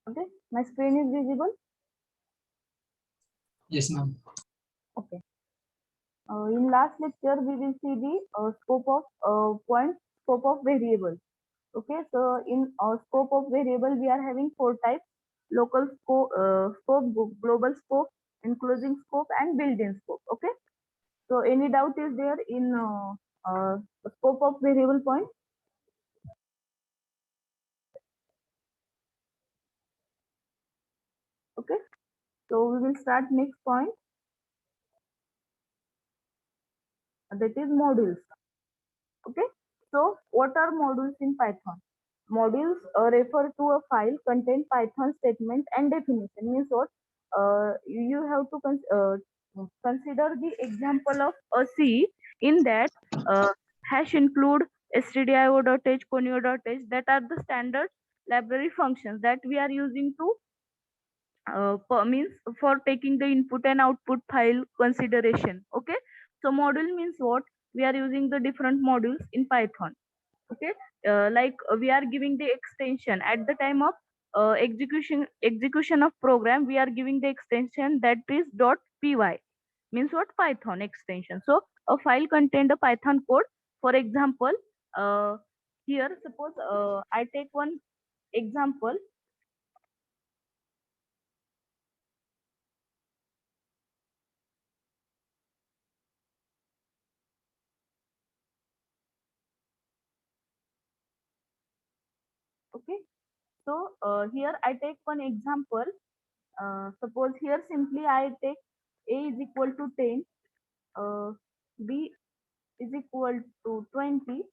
Okay, my screen is visible. Yes, ma'am. Okay. In last lecture, we will see the scope of points, scope of variables. Okay, so in scope of variable, we are having four types: local scope, global scope, enclosing scope, and built-in scope. Okay, so any doubt is there in scope of variable point? Okay, so we will start next point, that is modules. Okay, so what are modules in Python? Modules refer to a file contain Python statement and definition. Means what? You have to consider the example of a C in that hash include stdio.h, conio.h, that are the standard library functions that we are using to means for taking the input and output file consideration. Okay, so module means what? We are using the different modules in Python. Okay, we are giving the extension at the time of execution of program. We are giving the extension that is .py, means what? Python extension. So a file contained a Python code. For example, uh, here suppose I take one example. Okay, so here I take one example. Suppose here simply I take a is equal to 10, uh, b is equal to 20,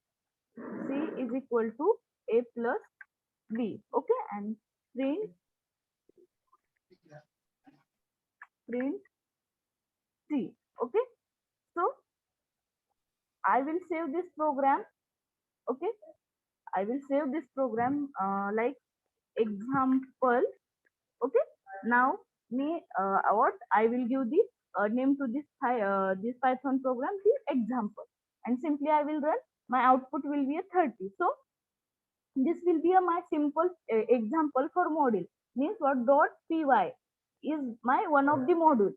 c is equal to a plus b. Okay, and print c. Okay, so I will save this program. Okay, I will save this program like example. Okay, now me what I will give the name to this Python program, the example, and simply I will run. My output will be a 30. So this will be my simple example for module. Means what? Dot py is my one of the module.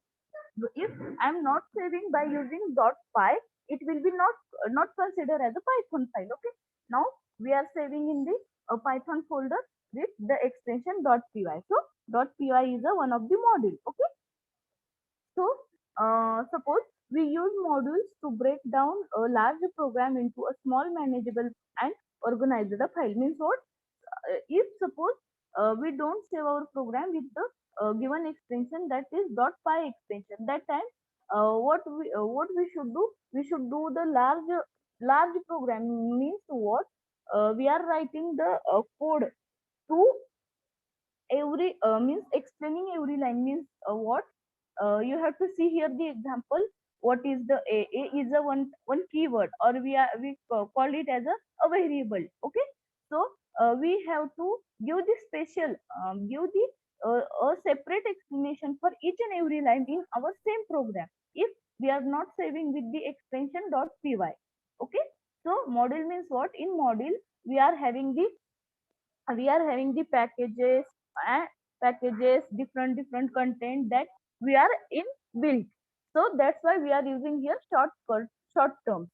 If I'm not saving by using dot py, it will be not considered as a Python file. Okay, now we are saving in the Python folder with the extension dot py. So dot py is a one of the module. Okay, so suppose we use modules to break down a large program into a small, manageable, and organized file. Means what? If suppose we don't save our program with the given extension, that is .py extension, that time what we should do? We should do the large program. Means what? We are writing the code to every means explaining every line. Means what? You have to see here the example. What is the a is a one keyword, or we call it as a variable. Okay, so we have to give the special give the a separate explanation for each and every line in our same program if we are not saving with the extension .py. Okay, so module means what? In module we are having the packages and different content that we are in built. So that's why we are using here short terms.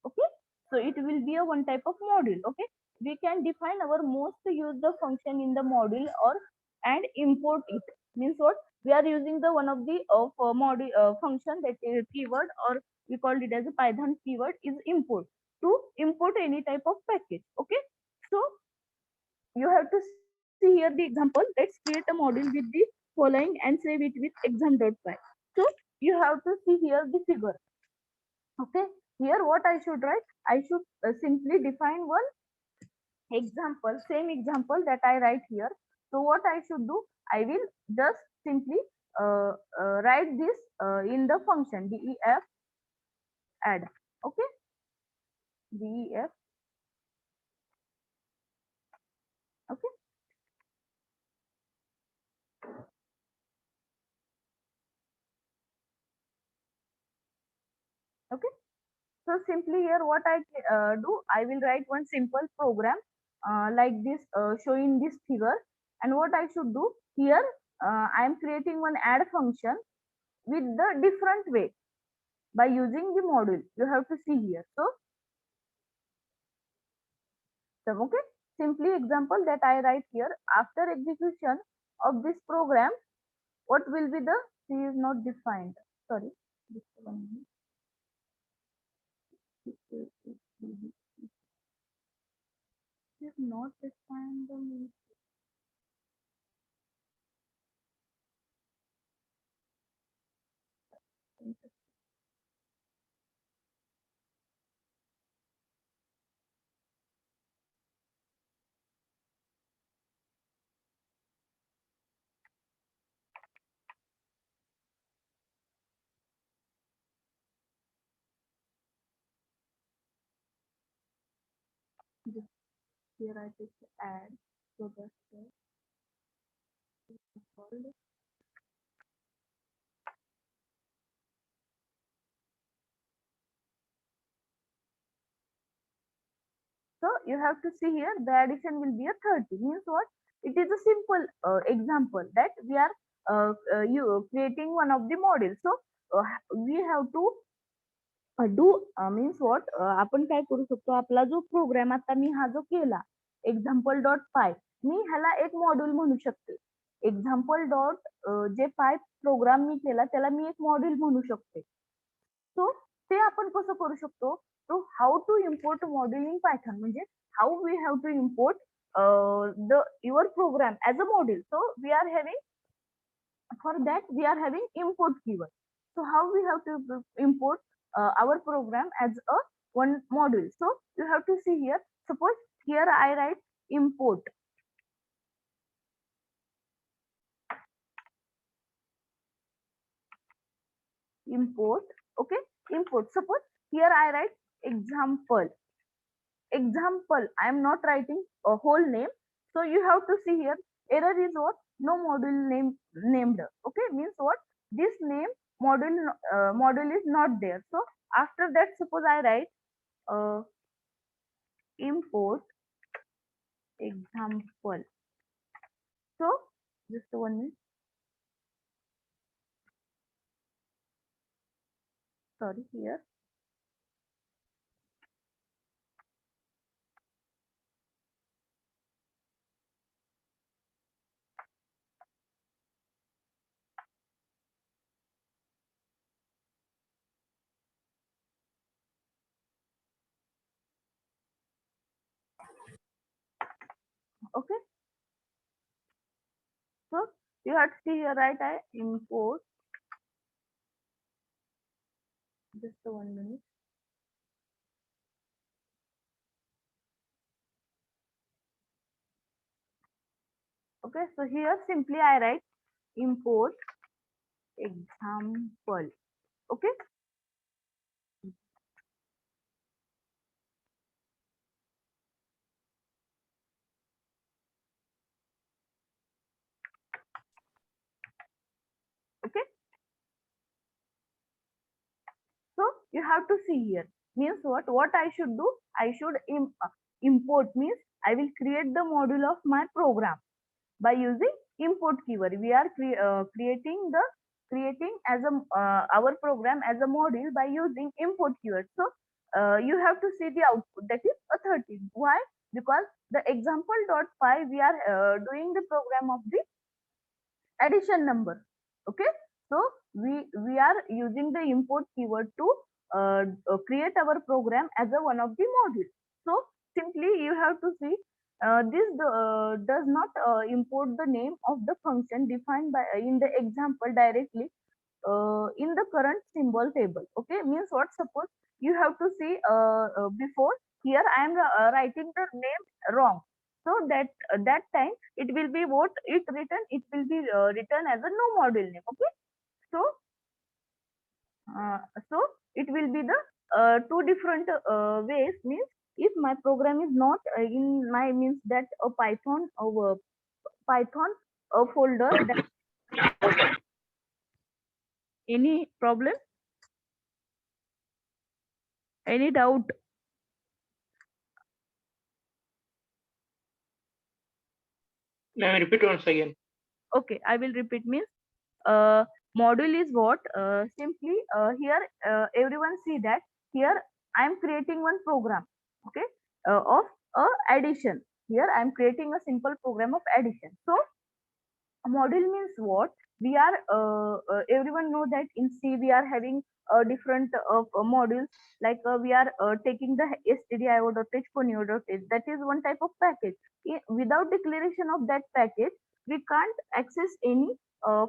Okay, so it will be a one type of module. Okay, we can define our most used function in the module or and import it. Means what? We are using the one of the module function, that is keyword, or we call it as a Python keyword, is import, to import any type of package. Okay, so you have to see here the example. Let's create a module with the following and save it with exam.py. So you have to see here the figure. Okay, here what I should write? I should simply define one example, same example that I write here. So what I should do? I will just simply write this in the function def add. Okay, def. Okay, okay. So simply here what I do, I will write one simple program like this, showing this figure. And what I should do here, I am creating one add function with the different way by using the module. You have to see here. So okay, simply example that I write here, after execution of this program, what will be the C is not defined. Sorry, this one. Is not defined the means. Just here I take add, so that's called. So you have to see here the addition will be a 30. Means what? It is a simple example that we are you creating one of the models. So we have to do means what आपण काय करू शकतो आपला जो programme आता मी हा जो केला एक्झाम्पल डॉट पाय मी ह्याला एक मॉड्यूल म्हणू शकते एक्झाम्पल डॉट जे पाय प्रोग्राम मी केला त्याला मी एक मॉड्यूल म्हणू शकते सो ते आपण कसं करू शकतो तो how to import module in Python म्हणजे how we have to import the your program as a module so we are having for that we are having import keyword. So how we have to import our program as a one module. So you have to see here, suppose here I write import, okay, import. Suppose here I write example, I am not writing a whole name. So you have to see here, error is what? No module name named. Okay, means what? This name module is not there. So after that, suppose I write uh, import example. So just 1 minute. Sorry here. Okay. So you have to see here, right? I import just 1 minute. Okay. So here simply I write import example. Okay. Okay. So you have to see here means what I should do, I should import means I will create the module of my program by using import keyword. We are creating as a our program as a module by using import keyword. So you have to see the output, that is a 13. Why? Because the example.py we are doing the program of the addition number. Okay, so we are using the import keyword to create our program as a one of the module. So simply you have to see this does not import the name of the function defined by in the example directly in the current symbol table. Okay, means what? Suppose you have to see before here I am writing the name wrong. So that time it will be what it written. It will be written as a no module name. Okay, so uh, so it will be the two different ways. Means if my program is not in my means that a Python folder. That any problem? Any doubt? Ma'am, repeat once again. Okay, I will repeat. Means module is what? Simply here everyone see that here I am creating one program, okay, of addition. Here I am creating a simple program of addition. So module means what? We are everyone know that in C we are having different modules, like we are taking the stdio.h ponio.h. That is one type of package. Without declaration of that package, we can't access any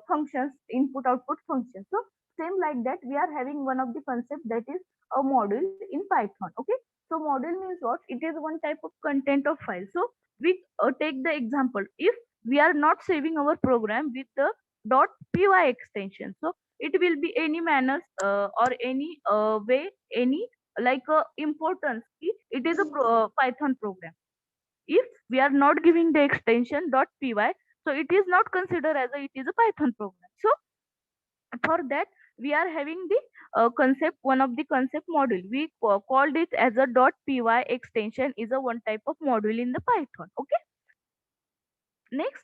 functions, input output functions. So same like that, we are having one of the concept that is a module in Python. Okay, so module means what? It is one type of content of file. So we take the example. If we are not saving our program with the .py extension, so it will be any manners or any way, any like importance it is a Python program. If we are not giving the extension .py, so it is not considered as it is a Python program. So for that we are having the concept, one of the concept module we called it as a .py extension, is a one type of module in the Python. Okay, next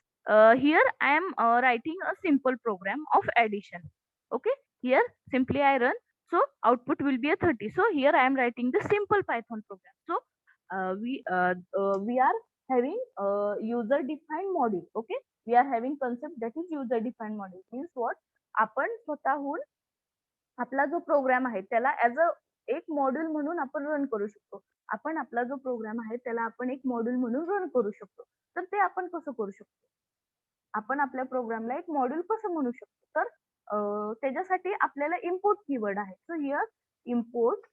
here I am writing a simple program of addition. Okay, here simply I run, so output will be a 30. So here I am writing the simple Python program. So we are having user defined module. Okay, we are having concept that is user defined module. Means what? आपण स्वतःहून आपला जो programme आहे त्याला as a एक module म्हणून आपण run करू शकतो. आपण आपला जो प्रोग्राम आहे त्याला आपण एक मॉड्यूल म्हणून रन करू शकतो. तर ते आपण कसं करू शकतो? आपण आपल्या प्रोग्रामला एक मॉड्यूल कसं म्हणू शकतो? तर त्याच्यासाठी आपल्याला इम्पोर्ट कीवर्ड आहे. So here import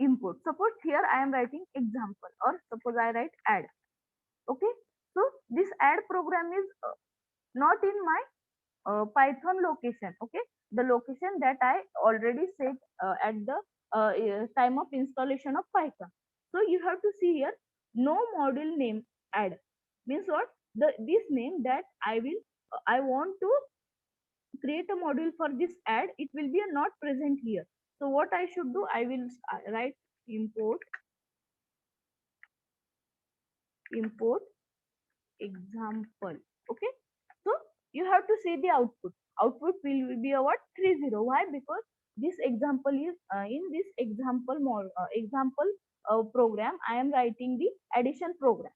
import. Suppose here I am writing example, or suppose I write add. Okay, so this add program is not in my Python location. Okay, the location that I already set at the time of installation of Python. So you have to see here, no module name add means what? This name that I will I want to create a module for this add, it will be not present here. So what I should do, I will write import example. Okay, so you have to see the output will be a what? 30. Why? Because this example is in this example example program I am writing the addition program.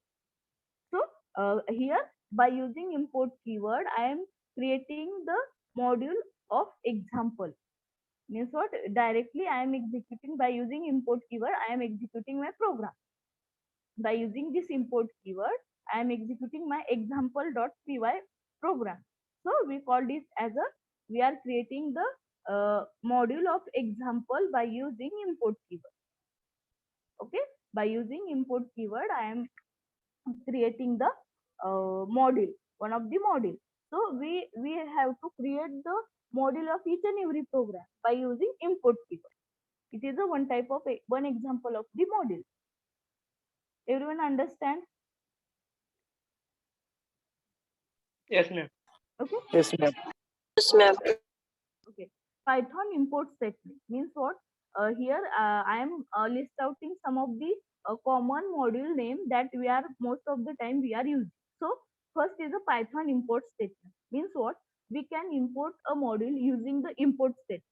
So here by using import keyword I am creating the module of example. Means what? Directly I am executing by using import keyword, I am executing my program. By using this import keyword, I am executing my example.py program. So we call this as a, we are creating the module of example by using import keyword. Okay, by using import keyword, I am creating the module, one of the module. So we have to create the module of each and every program by using import keyword. It is a one type of one example of the module. Everyone understand? Yes, ma'am. Okay. Yes, ma'am. Yes, ma'am. Okay. Python import statement means what? Here I am list outing some of the common module name that we are most of the time we are using. So first is a Python import statement. Means what? We can import a module using the import statement.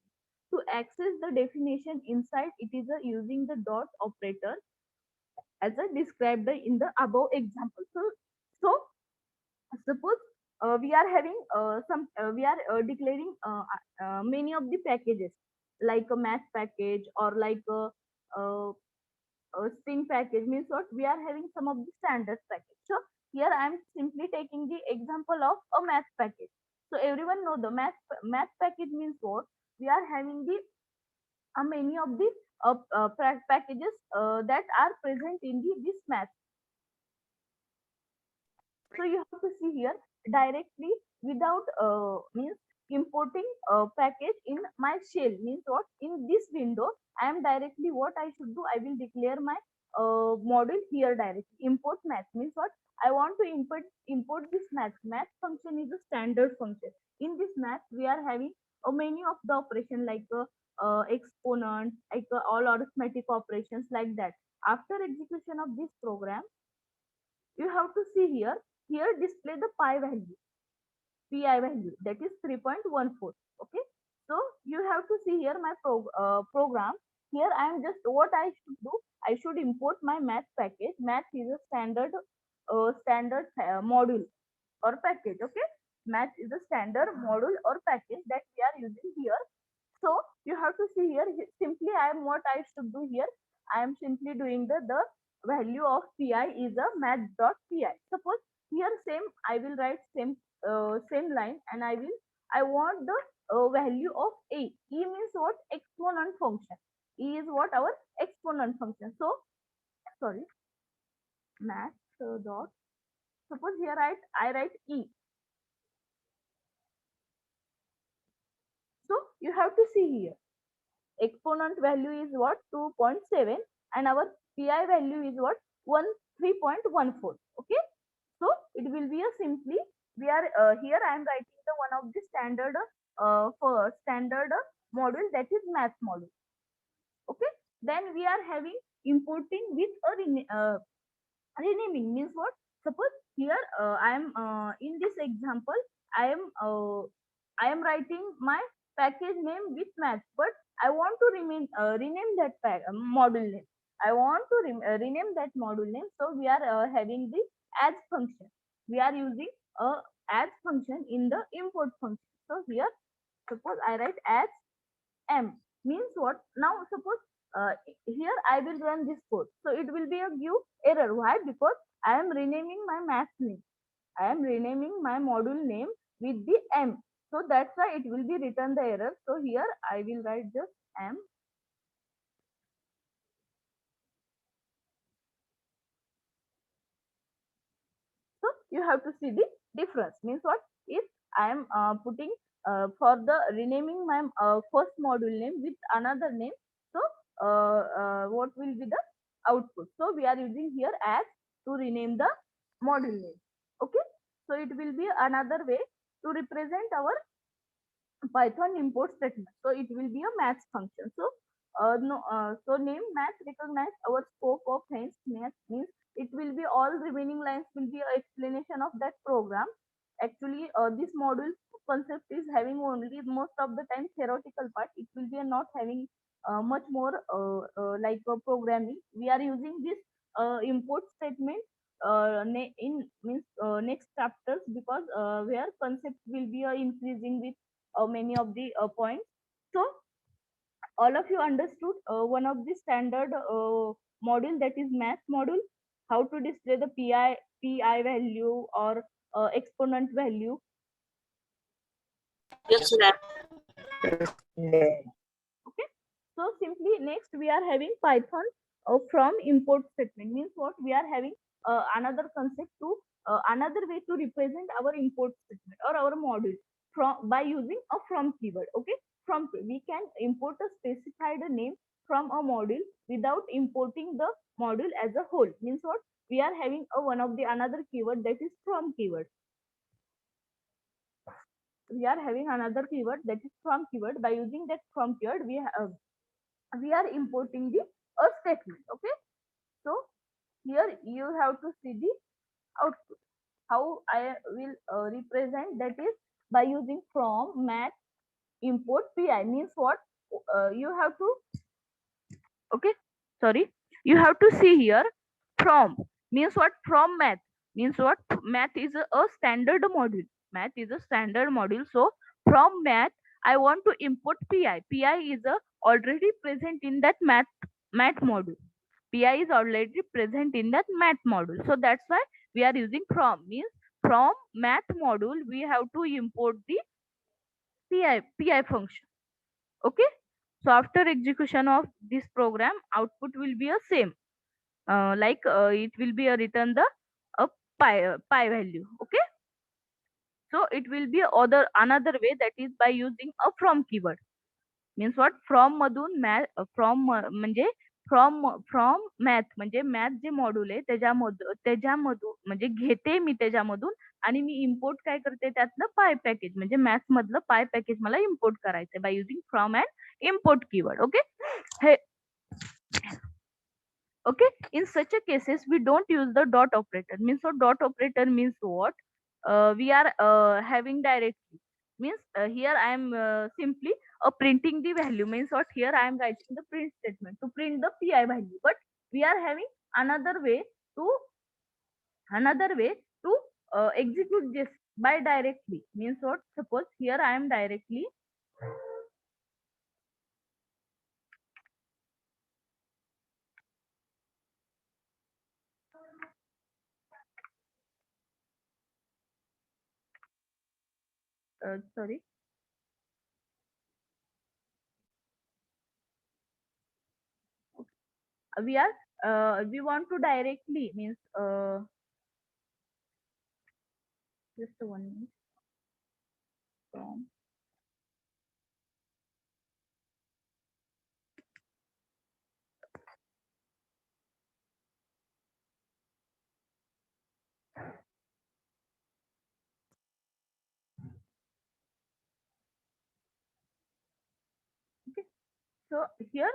To access the definition inside, it is a using the dot operator as I described in the above example. So suppose we are having some we are declaring many of the packages like a math package or like a string package. Means what? We are having some of the standard package. So here I am simply taking the example of a math package. So everyone know the math package means what? We are having the many of the packages that are present in this math. So you have to see here directly without means importing a package in my shell. Means what? In this window I am directly, what I should do, I will declare my module here directly. Import math means what? I want to import this math function is a standard function. In this math we are having many of the operation like exponent, like all arithmetic operations like that. After execution of this program, you have to see here. Here display the pi value, pi value, that is 3.14. Okay, so you have to see here my program. Here I am just what I should do. I should import my math package. Math is a standard module or package. Okay, math is a standard module or package that we are using here. So you have to see here. Simply I am what I should do here. I am simply doing the value of pi is a math.pi. Suppose here same I will write same line, and I want the value of a. E means what? Exponent function. E is what? Our exponent function. So sorry, math dot. Suppose here I write e. So you have to see here. Exponent value is what? 2.7, and our pi value is what? 3.14. Okay, so it will be a simply, we are here I am writing the one of the standard for standard module, that is math module. Okay, then we are having importing with a renaming. Means what? Suppose here I am in this example i am uh, I am writing my package name with math, but I want to rename that module name. I want to rename that module name. So we are having the adds function. We are using a adds function in the import function. So here, suppose I write adds m. Means what? Now suppose here I will run this code. So it will be a give error. Why? Because I am renaming my math name. I am renaming my module name with the m. So that's why it will be return the error. So here I will write just m. So you have to see the difference. Means what? If I am putting for the renaming my first module name with another name, so what will be the output? So we are using here as to rename the module name. Okay, so it will be another way to represent our Python import statement. So it will be a math function. So no, so name math recognize our scope of hence math means it will be all remaining lines will be an explanation of that program. Actually, this module concept is having only most of the time theoretical part. It will be not having much more like programming. We are using this import statement in means next chapters, because where concept will be increasing with many of the points. So all of you understood one of the standard module, that is math module, how to display the pi value or exponent value. Yes, ma'am. Okay, so simply next we are having Python from import statement. Means what? We are having another concept to another way to represent our import statement or our module from by using a from keyword. Okay, from we can import a specified name from a module without importing the module as a whole. Means what? We are having a one of the another keyword, that is from keyword. We are having another keyword, that is from keyword. By using that from keyword, we are importing the a statement. Okay, so here you have to see the output. How I will represent, that is by using from math import pi. Means what? You have to, okay, sorry, you have to see here from. Means what? From math means what? Math is a standard module. Math is a standard module. So from math I want to import pi. Pi is already present in that math module. Pi is already present in that math module. So that's why we are using from. Means from math module we have to import the pi function. Okay, so after execution of this program, output will be a same. It will be a return the a pi value. Okay, so it will be another way, that is by using a from keyword. Means what? From मधून math from म्हणजे from math म्हणजे math जे module आहे त्याच्यामधून म्हणजे घेते मी त्याच्यामधून आणि मी import काय करते त्यातलं पाय पॅकेज म्हणजे मॅथ्स मधलं पाय पॅकेज मला इम्पोर्ट करायचं by using from and import keyword. Okay हे okay, in such a cases we don't use the dot operator. Means so dot operator means what? We are having directly means here I am simply printing the value. Means what? Here I am writing the print statement to print the pi value, but we are having another way to another way to execute this by directly. Means what? Suppose here I am directly sorry, we are we want to directly means just one minute from okay. So here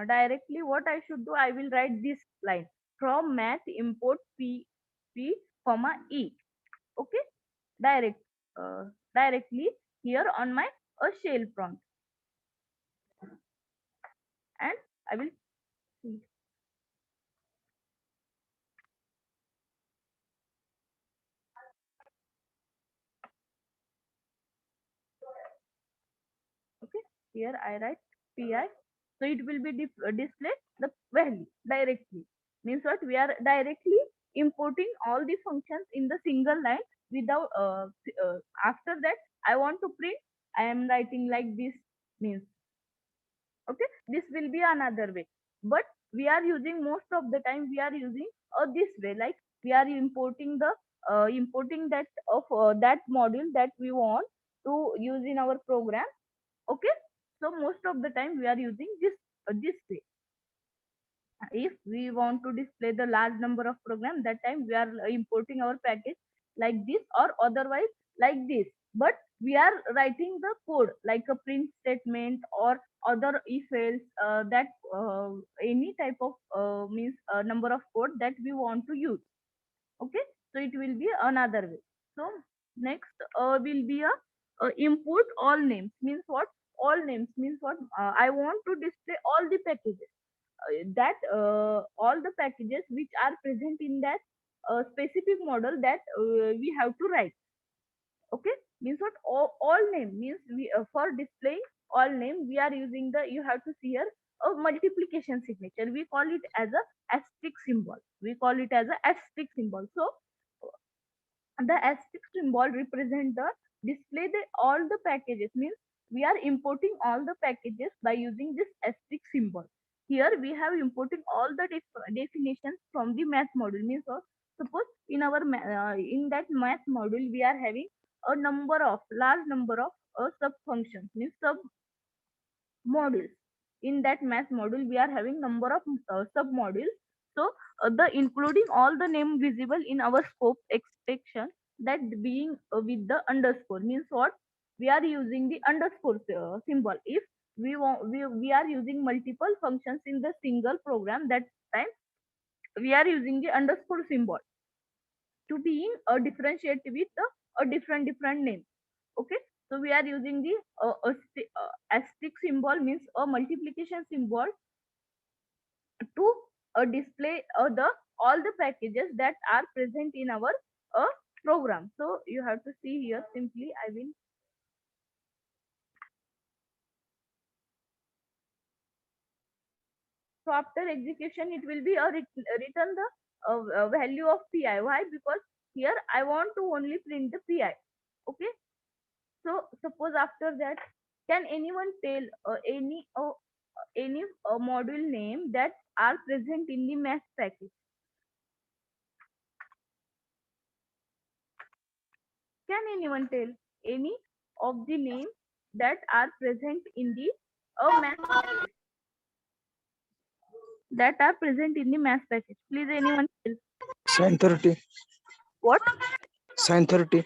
directly what I should do, I will write this line from math import p comma e. Okay, direct directly here on my shell prompt, and I will see. Okay, here I write pi, so it will be display the value directly. Means what? We are directly importing all the functions in the single line without after that I want to print, I am writing like this. Means okay, this will be another way, but we are using most of the time we are using this way, like we are importing the importing that of that module that we want to use in our program. Okay, so most of the time we are using this way. If we want to display the large number of programs, that time we are importing our package like this or otherwise like this, but we are writing the code like a print statement or other if else that any type of means number of code that we want to use. Okay, so it will be another way. So next will be a import all names. Means what? All names means what? I want to display all the packages that all the packages which are present in that specific model that we have to write. Okay, means what? All name means we for displaying all name we are using the, you have to see here a multiplication signature, we call it as a asterisk symbol, we call it as a asterisk symbol. So the asterisk symbol represent the display the all the packages. Means we are importing all the packages by using this asterisk symbol. Here we have importing all the definitions from the math module. Means suppose in our in that math module we are having a number of large number of sub functions, means sub modules. In that math module we are having number of sub modules. So the including all the name visible in our scope extension, that being with the underscore. Means what? We are using the underscore symbol if we are using multiple functions in the single program, that time we are using the underscore symbol to being differentiate with a different name. Okay, so we are using the asterisk symbol means a multiplication symbol to display the all the packages that are present in our uh, program. So you have to see here simply I will, so after execution it will be a return the value of pi. Why? Because here I want to only print the pi. Okay, so suppose after that, can anyone tell any module name that are present in the math package? Can anyone tell any of the names that are present in the math package? That are present in the math package. Please, anyone tell. Center T. What? Sin 30.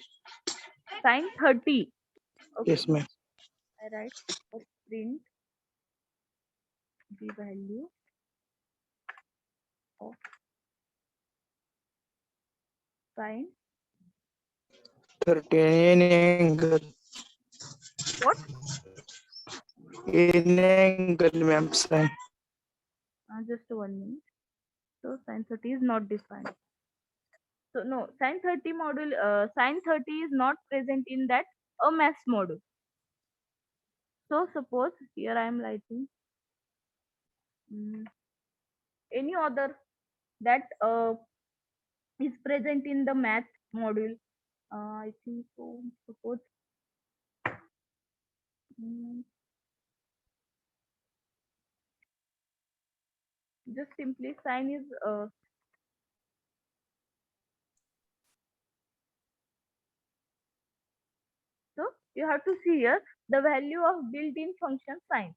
Sin 30. Okay. Yes, ma'am. I write a print the value of sin 30 in angle. what? In angle, ma'am. Sin. Just 1 minute. So sin 30 is not defined. So no, sin 30 module, sin 30 is not present in that a maths module. So suppose here I am writing any other that is present in the math module. I think so. Suppose mm, just simply sin is so you have to see here the value of built-in function sin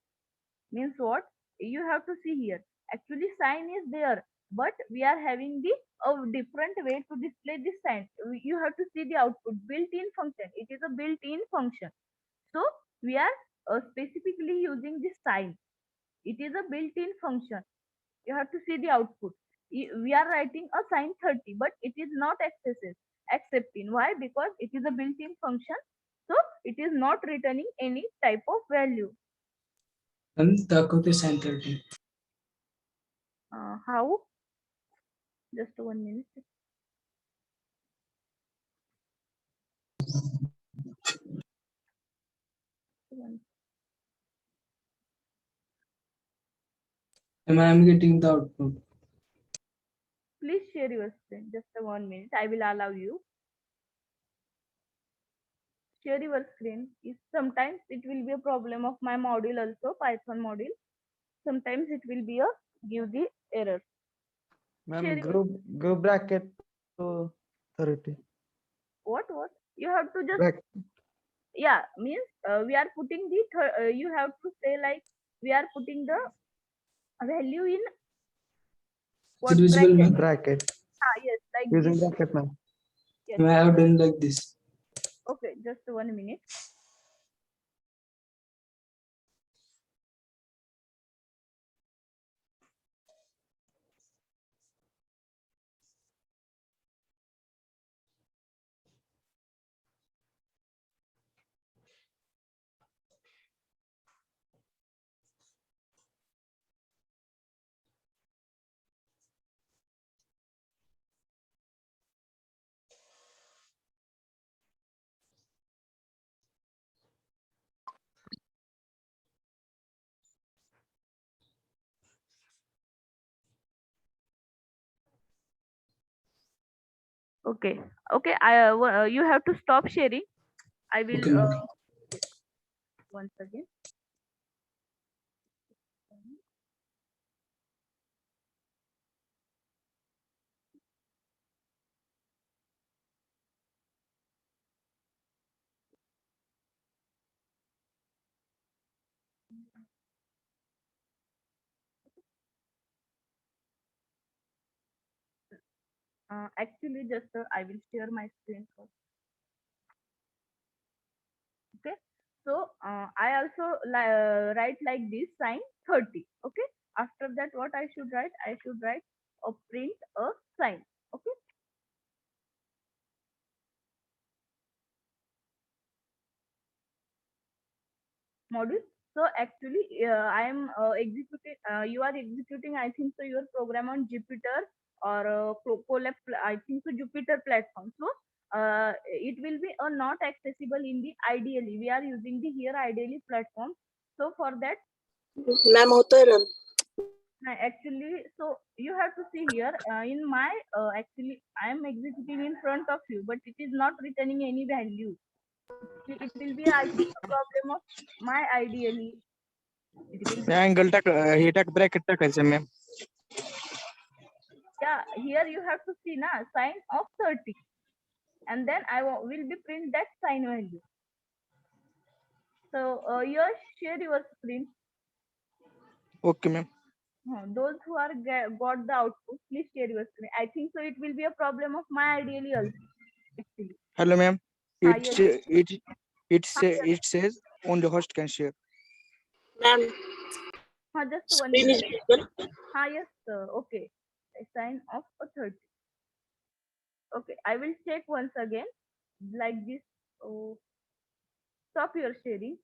means what you have to see here. Actually, sin is there, but we are having the a different way to display this sign. You have to see the output built-in function. It is a built-in function. So we are specifically using this sign. It is a built-in function. You have to see the output. We are writing a sin 30, but it is not accepting. Why? Because it is a built-in function. So it is not returning any type of value. दाखवते sin 30. How? Just 1 minute. I am getting the output. Please share your screen. Just 1 minute. I will allow you. Share your screen. Sometimes it will be a problem of my module also, Python module. Sometimes it will be a give the error. Ma'am, Share group bracket to 30. What? You have to just Bracket. yeah means we are putting the you have to say like we are putting the value in what Is it visible, bracket? ma'am? Bracket. Yes, like Using this. bracket, ma'am. Yes. I have done like this. Okay, just 1 minute. Okay. You have to stop sharing. I will Okay, ma'am. once again. Actually, just I will share my screen first. Okay. So I also write like this sign 30. Okay. After that, what I should write? I should write a print a sign. Okay. Module. So actually, I am executing. You are executing. I think so. Your program on Jupyter or Colab. I think so. Jupyter platform. So it will be not accessible in the ideally. We are using the here ideally platform. So for that, ma'am होता है run actually, so you have to see here in my actually I am executing in front of you, but it is not returning any value. It will be I think a problem of my ideally. It will be Angle he bracket टाकायचं ma'am. yeah. Here you have to see na sign of 30, and then I will be print that sign value. So you share your screen. Okay, ma'am. Those who are got the output, please share your screen. I think so. It will be a problem of my ideally also actually. Hello, ma'am. It yes. sa- it say yes. it says only host can share. Ma'am, Just one screen is minute. visible. Yes, okay. A sign of a 30. Okay, I will check once again. Like this. Oh, stop your sharing.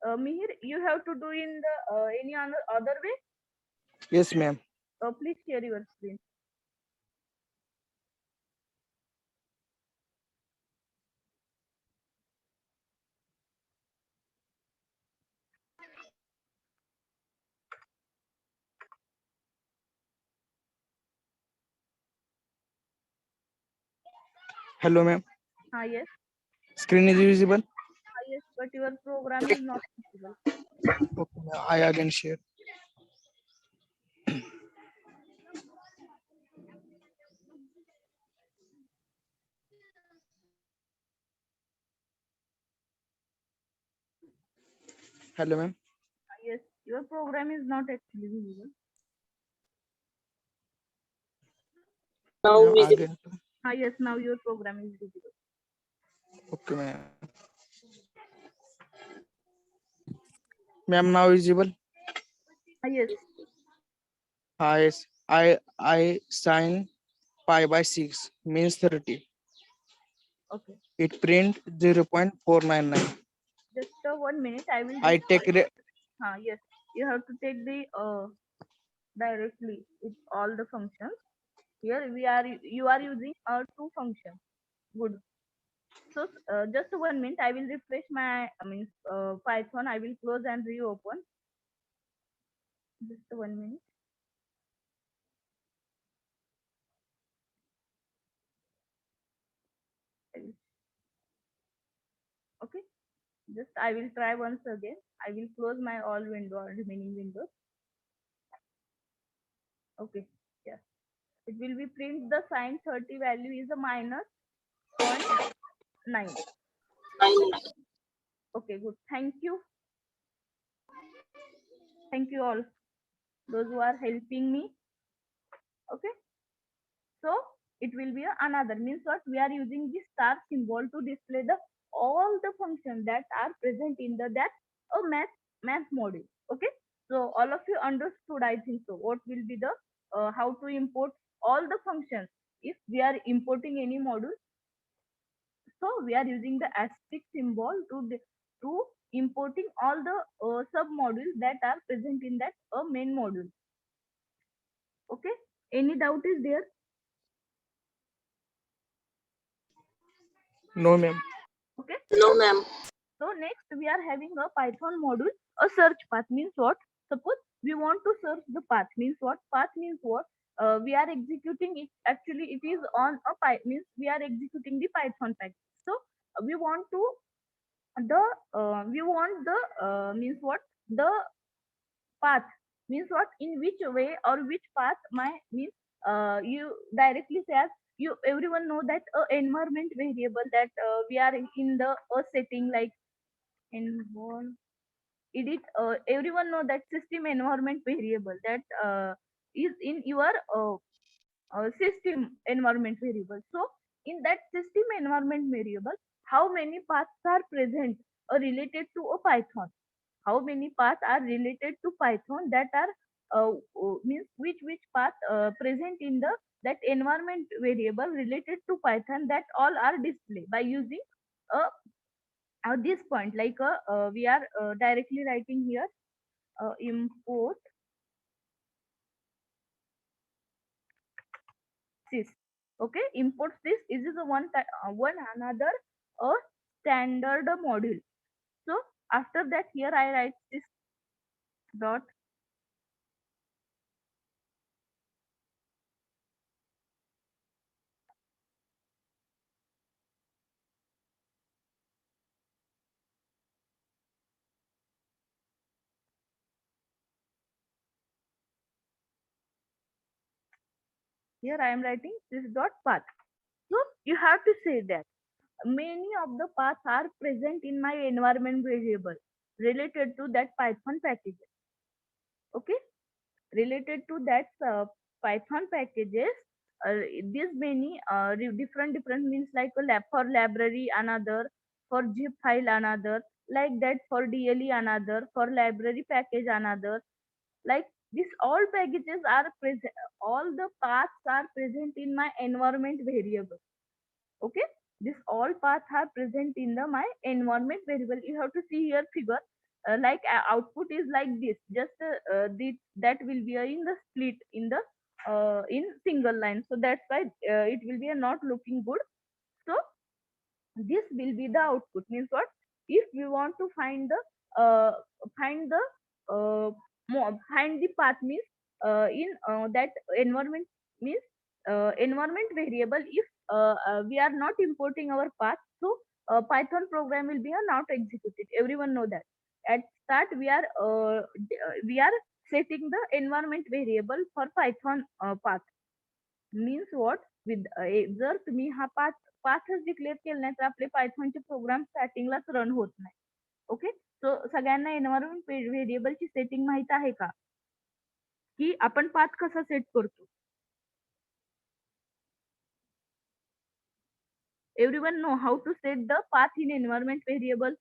Mihir, you have to do in the any other way. Yes, ma'am. Please share your screen. Hello, ma'am. Yes. Screen is visible. Yes, but your program is not visible. Okay, ma'am. I again share. Hello, ma'am. Yes, your program is not actually visible. Now Ma'am, visible. again. Yes, now your program is visible. Okay, ma'am. Ma'am, now visible. Yes. Yes. I sign pi by 6 means 30. Okay. It print 0.499. Just 1 minute. I will I just. take Yes. You have to take the directly with all the functions. Here you are using two functions. Good. So just 1 minute. I will refresh my Python. I will close and reopen. Just 1 minute. Okay. Just I will try once again. I will close my all remaining windows. Okay. Yeah. It will be print the sign 30 value is a minus 0.9. Fine. Okay, good. Thank you. Thank you all. Those who are helping me. Okay. So it will be another means what we are using the star symbol to display the all the functions that are present in the that a math module. Okay. So all of you understood, I think so. What will be the how to import all the functions if we are importing any module. So we are using the asterisk symbol to importing all the sub modules that are present in that main module. Okay. Any doubt is there? no, ma'am. Okay. No, ma'am. So next we are having a Python module, a search path means what? Suppose we want to search the path means what? Path means what? We are executing it. Actually, it is on a means we are executing the Python package. So we want to we want the means what? The path means what? In which way or which path my means you directly say as you everyone know that environment variable that we are in the setting like involve edit everyone know that system environment variable that is in your system environment variable. So in that system environment variable how many paths are present related to a python, how many paths are related to python that are means which path present in the that environment variable related to python that all are displayed by using a at this point like we are directly writing here import sys. Okay, import this is the one another a standard module. So after that here I write this dot. Here I am writing this dot path. So you have to say that many of the paths are present in my environment variable related to that python package. Okay, related to that python packages these many different means like a lab for library another, for zip file another, like that for DLE another, for library package another, like this all packages are present, all the paths are present in my environment variable. Okay, this all paths are present in the my environment variable. You have to see here figure, like output is like this, just that will be in the split in the in single line, so that's why it will be not looking good. So this will be the output, means what, if we want to find the find the find the path, means in that environment, means environment variable, if we are not importing our path, so Python program will be not executed. Everyone know that at start we are setting the environment variable for Python path. Means what with जर तुम्ही हा पाथच declare केला नाही तर आपले पायथॉनचे programme स्टार्टिंगलाच run होत नाही. Okay, सो सगळ्यांना एन्व्हायरमेंट व्हेरिएबलची सेटिंग माहित आहे का, की आपण पाथ कसा सेट करतो. Everyone know how to set the path in environment variable.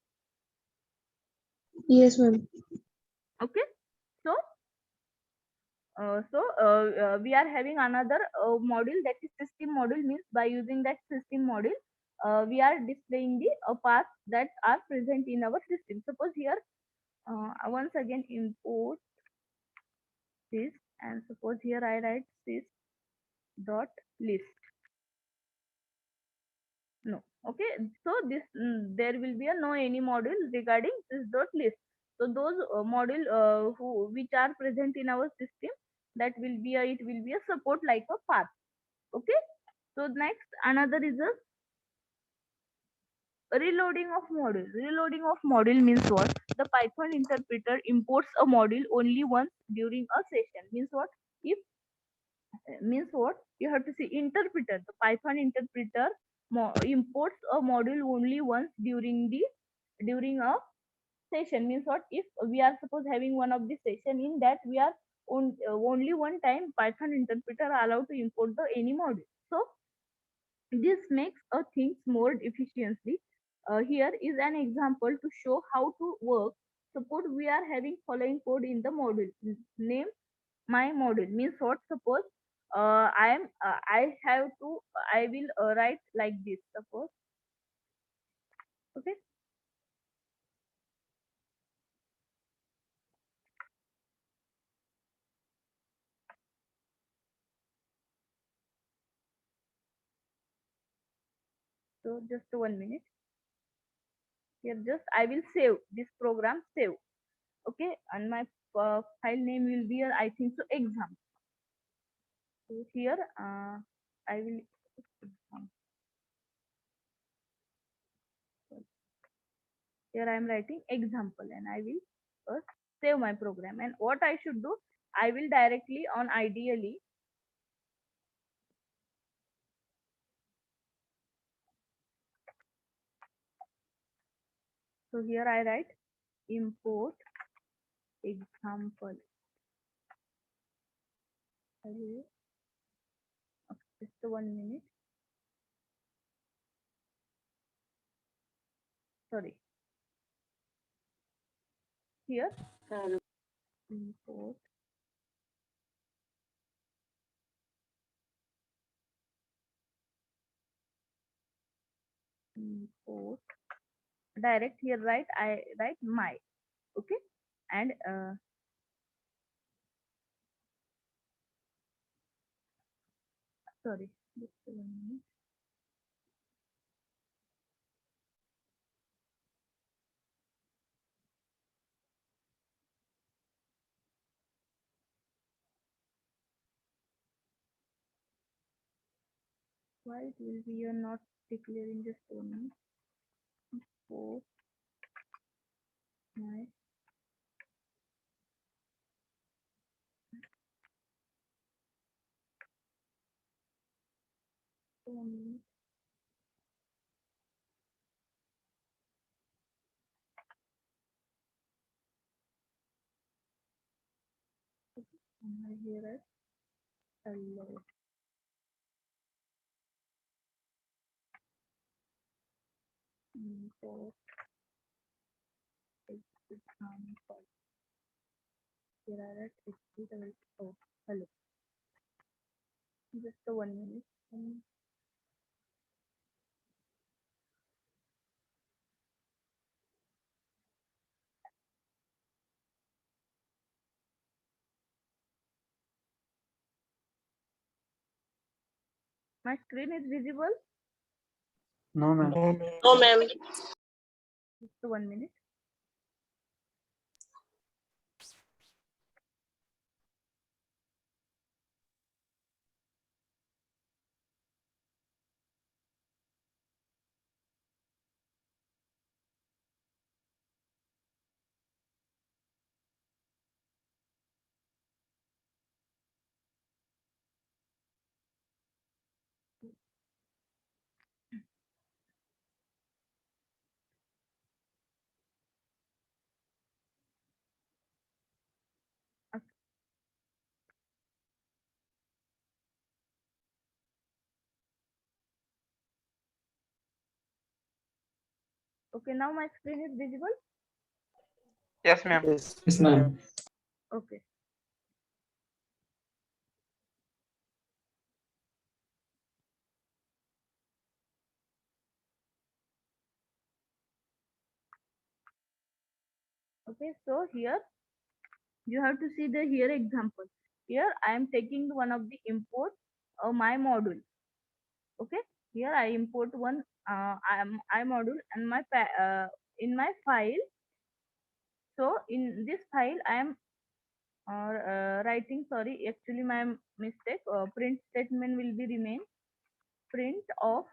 Yes, ma'am. Okay, so we are having another module, that is system module, means by using that system module we are displaying the paths that are present in our system. Suppose here once again import this, and suppose here I write this dot list. No, okay, so this there will be a no any module regarding this dot list. So those module which are present in our system, that will be it will be a support like a path. Okay, so next another is a reloading of module. Reloading of module means what, the Python interpreter imports a module only once during a session. Means what, if means what, you have to see interpreter, the Python interpreter imports a module only once during a session. Means what, if we are suppose having one of the session, in that we are only one time Python interpreter allowed to import the any module. So this makes a things more efficiently. Here is an example to show how to work. Suppose we are having following code in the module. Name my module, means what, suppose I have to, I will write like this, suppose. Okay, so just 1 minute. Here just I will save this program, save. Okay, and my file name will be I think so exam. So here I will here I am writing example, and I will save my program. And what I should do, I will directly on ideally, so here I write import example. I will, okay, just 1 minute. Sorry, here import import direct, here write I write my. Okay, and sorry, just 1 minute. Why it will be you're not declaring, just 1 minute. Import my, 1 minute. And I here I hello. import example. Here are at execute. Oh, hello. Just a 1 minute. My screen is visible. No, ma'am. No, ma'am. No, ma'am. Just a 1 minute. Okay, now my screen is visible. Yes, ma'am. Yes, Yes, ma'am. Okay. Okay, so here you have to see the here example. Here I am taking one of the import my module. Okay, here I import one I module and my in my file. So in this file I am writing, sorry, actually my mistake, print statement will be remain print of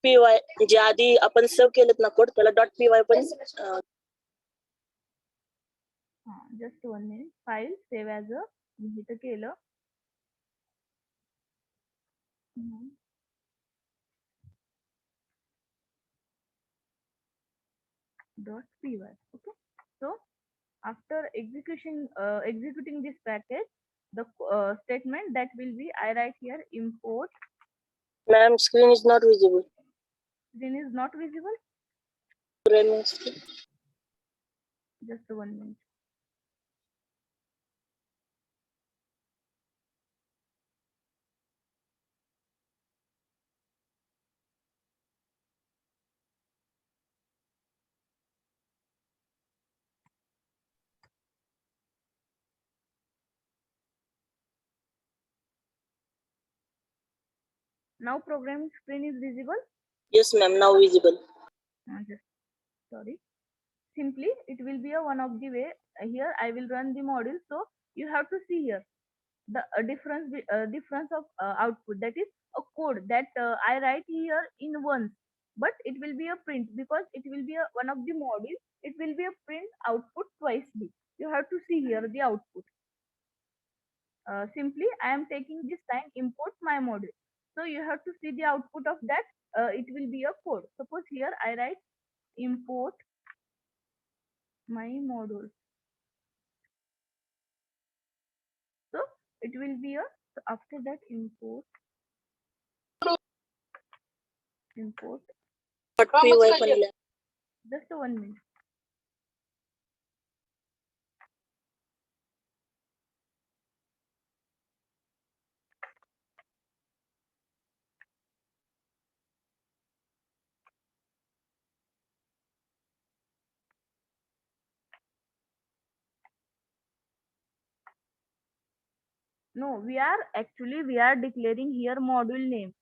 PY जे आधी आपण save केलेत ना code त्याला .py पण just 1 minute, file save as a मी इथं केलं. .py. Okay, so after executing this package, the statement that will be I write here import. ma'am screen is not visible. Screen is not visible. Just 1 minute. Now program screen is visible. Yes, ma'am. Now visible. Just sorry. Simply it will be a one of the way. Here I will run the module. So you have to see here the difference of output, that is a code that I write here in once, but it will be a print because it will be a one of the module. It will be a print output twicely. You have to see here the output. Simply I am taking this line import my module. So you have to see the output of that. It will be a code. Suppose here I write import my module. So it will be a, so after that import .py पण लिहा. just 1 minute. No, we are declaring here module name.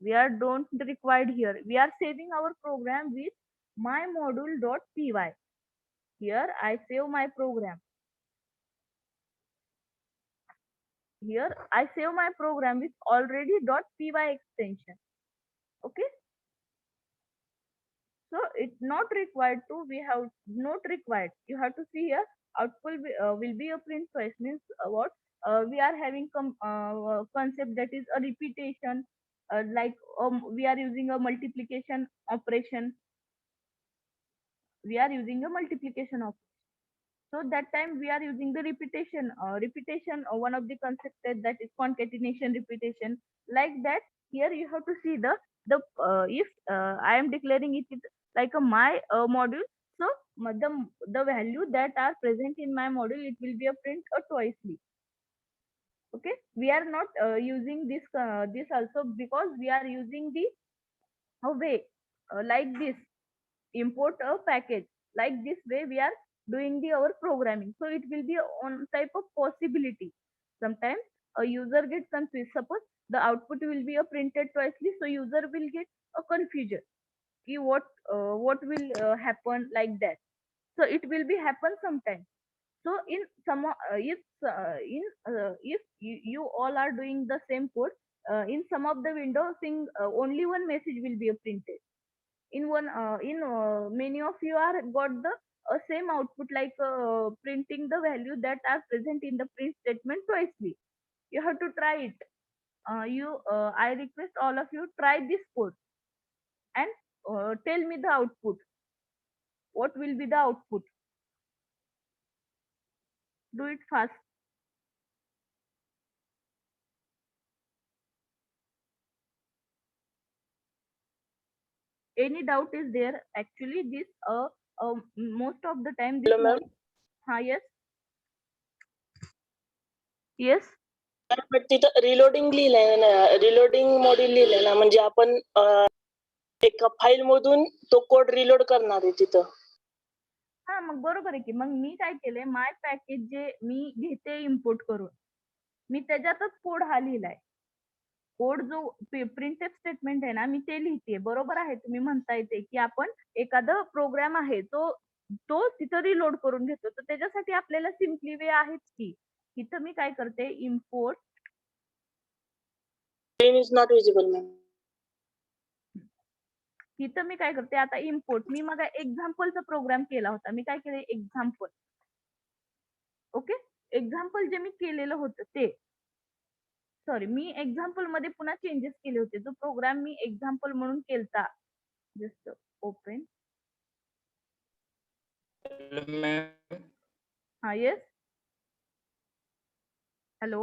We are don't required here. We are saving our program with my module.py. Here I save my program. Here I save my program with already .py extension. Okay. So it's not required to, we have not required. You have to see here output will be a print choice, means what we are having concept that is a repetition, like we are using a multiplication operation. We are using a multiplication operation. So that time we are using the repetition, one of the concept that is concatenation repetition. Like that, here you have to see the if I am declaring it like a my module, so the value that are present in my module, it will be a print twicely. Okay, we are not using this also, because we are using the a way like this, import a package like this way we are doing our programming. So it will be on type of possibility. Sometimes a user gets confused. Suppose the output will be a printed twicely, so user will get a confusion. What will happen like that. So it will be happen sometimes. So in some if you all are doing the same code, in some of the windows, only one message will be printed. In many of you are got the same output, like printing the value that are present in the print statement twicely. You have to try it. I request all of you try this code and tell me the output. What will be the output? Do it fast. Any doubt is there? Actually, this most of the time this Hello, ma'am. yes, yes. पण तिथं reloading लिहिलंय ना, reloading module लिहिलंय ना, म्हणजे आपण एका file मधून तो कोड रिलोड करणार आहे तिथं. हा, मग बरोबर आहे की. मग मी काय केलंय, माय पॅकेज जे मी घेते इम्पोर्ट करून, मी त्याच्यातच कोड हा लिहिलाय. कोड जो प्रिंटफ स्टेटमेंट आहे ना, मी ते लिहिते. बरोबर आहे, तुम्ही म्हणता येते की आपण एखादा प्रोग्राम आहे तो तो तिथं रिलोड करून घेतो. तर त्याच्यासाठी आपल्याला सिम्पली वे आहेच की. इथं मी काय करते, import screen is not visible ma'am. तिथं मी काय करते, आता इम्पोर्ट मी मग एक्झाम्पलचा प्रोग्राम केला होता. मी काय केलं, एक्झाम्पल. ओके, एक्झाम्पल जे मी केलेलं होतं ते, सॉरी, मी एक्झाम्पल मध्ये पुन्हा चेंजेस केले होते. जो प्रोग्राम मी एक्झाम्पल म्हणून केलता, जस्ट ओपन. हा, yes. Hello,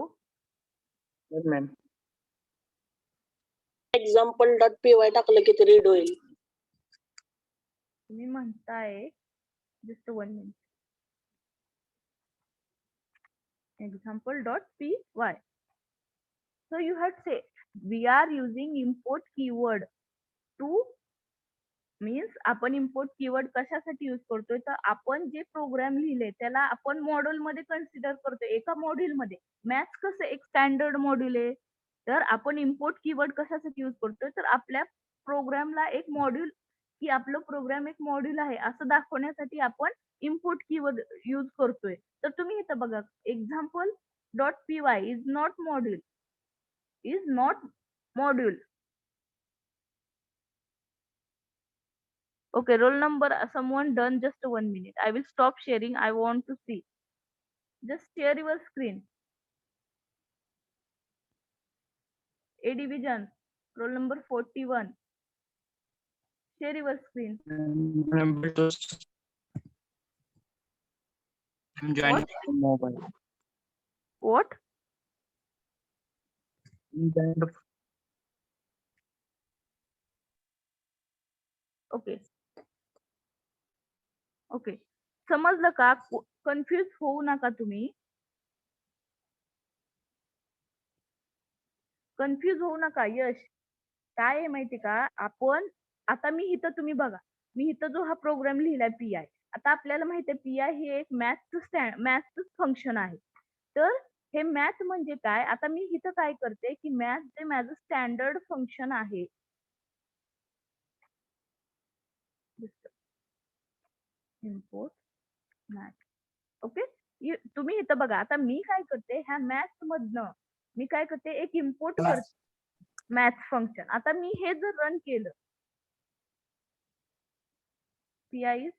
ma'am. Example dot PY टाकलं की ते रीड होईल. तुम्ही म्हणताय, just 1 minute. example.py. So you have to say we are using import keyword to, means आपण import keyword कशासाठी यूज करतोय, तर आपण जे प्रोग्राम लिहिले त्याला आपण मॉड्यूल मध्ये कन्सिडर करतोय. एका मॉड्यूल मध्ये मॅथ्स कसं एक स्टँडर्ड मॉड्यूल आहे, तर आपण इम्पोर्ट कीवर्ड कशासाठी यूज करतोय, तर आपल्या प्रोग्रामला एक मॉड्यूल, की आपलं प्रोग्राम एक मॉड्यूल आहे असं दाखवण्यासाठी आपण इम्पोर्ट कीवर्ड यूज करतोय. तर तुम्ही इथं बघा, example dot P Y is not module. Okay, roll number, someone done, just 1 minute. I will stop sharing. I want to see. Just share your screen. A division, roll number 41. Share your screen. I'm joining from mobile. What? Okay. Okay. समजलं का? Confuse होऊ नका तुम्ही. Confuse होऊ नका. यश, काय आहे माहिती का, आपण आता मी इथं, तुम्ही बघा, मी इथं जो हा प्रोग्राम लिहिलाय पीआय, आता आपल्याला माहिती आहे पीआय हे एक मॅथ्स फंक्शन आहे. तर हे मॅथ म्हणजे काय, आता मी इथं काय करते की मॅथ जे माझं स्टँडर्ड फंक्शन आहे, इम्पोर्ट मॅथ. ओके, तुम्ही इथं बघा, आता मी काय करते, ह्या मॅथ्स मधनं मी काय करते, एक इम्पोर्ट करते मॅथ फंक्शन. आता मी हे जर रन केलं, pi is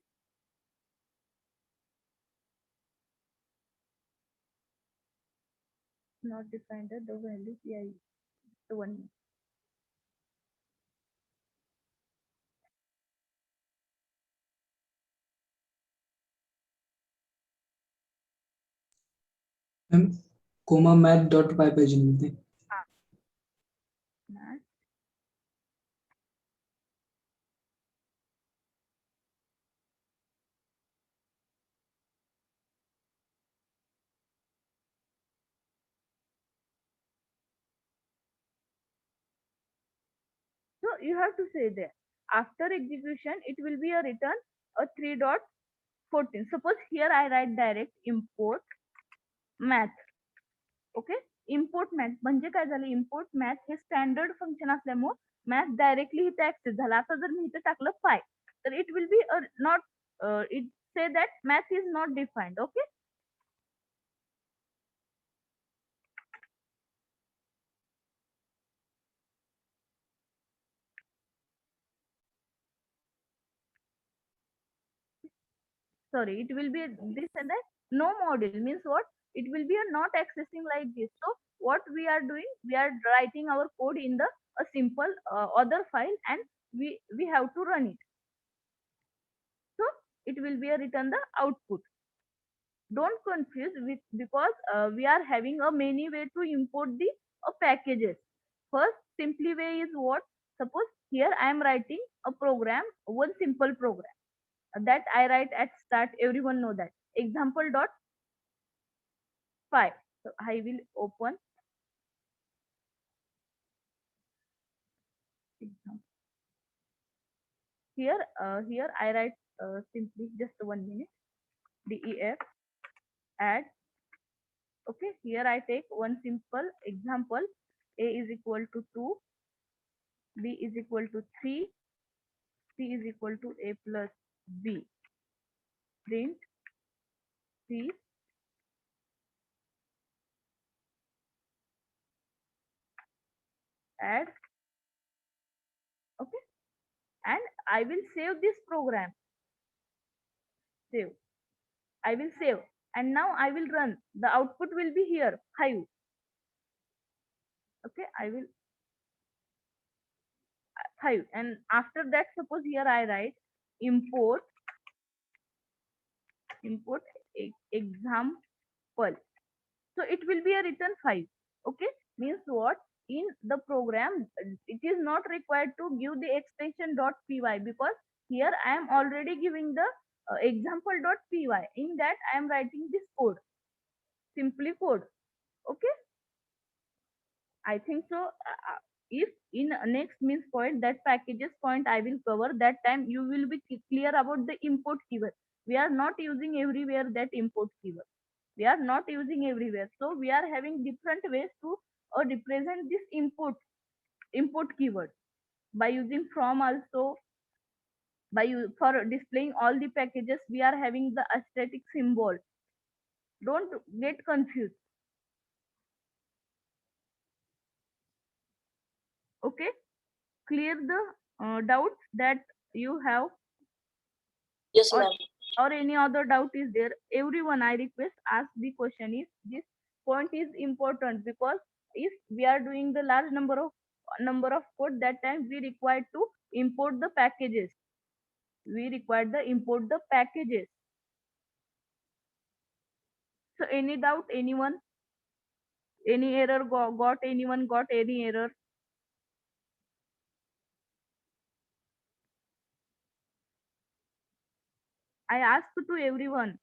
not defined the value pi. So 1 minute. Ma'am comma math dot pi पाहिजे मध्ये. Math you have to say there. After execution, it will be a return a 3.14. Suppose here I write direct import math. Okay, import math म्हणजे काय झालं, import math हे standard function असल्यामुळे math directly इथे access झाला. आता जर मी इथे टाकलं फाय तर it will B not it say that math is not defined. Okay, sorry, it will be this and that. No module means what? It will be a not accessing like this. So what we are doing, we are writing our code in the a simple other file, and we have to run it. So it will be a return the output. Don't confuse with, because we are having a many way to import the packages. First simply way is what? Suppose here I am writing a program, one simple program that I write at start. Everyone know that example dot py. So I will open example. Here I write simply just 1 minute def add. Okay, here I take one simple example. A is equal to 2, b is equal to 3, c is equal to a plus b. Print c add. Okay, and I will save this program. Save. I will save, and now I will run. The output will be here 5. Okay, I will 5, and after that suppose here I write import example. So it will be a return 5. Okay, means what? In the program it is not required to give the extension .py, because here I am already giving the example.py. In that I am writing this code, simply code. Okay, I think so. If in next means point, that packages point I will cover, that time you will be clear about the import keyword. We are not using everywhere that import keyword. We are not using everywhere. So we are having different ways to represent this import keyword by using from also. For displaying all the packages we are having the aesthetic symbol. Don't get confused. Okay, clear the doubts that you have, Yes, or ma'am. or any other doubt is there? Everyone I request ask the question. Is this point is important, because if we are doing the large number of code, that time we require to import the packages. We require the import the packages. So any doubt, anyone? Any error got anyone got any error? I ask to everyone,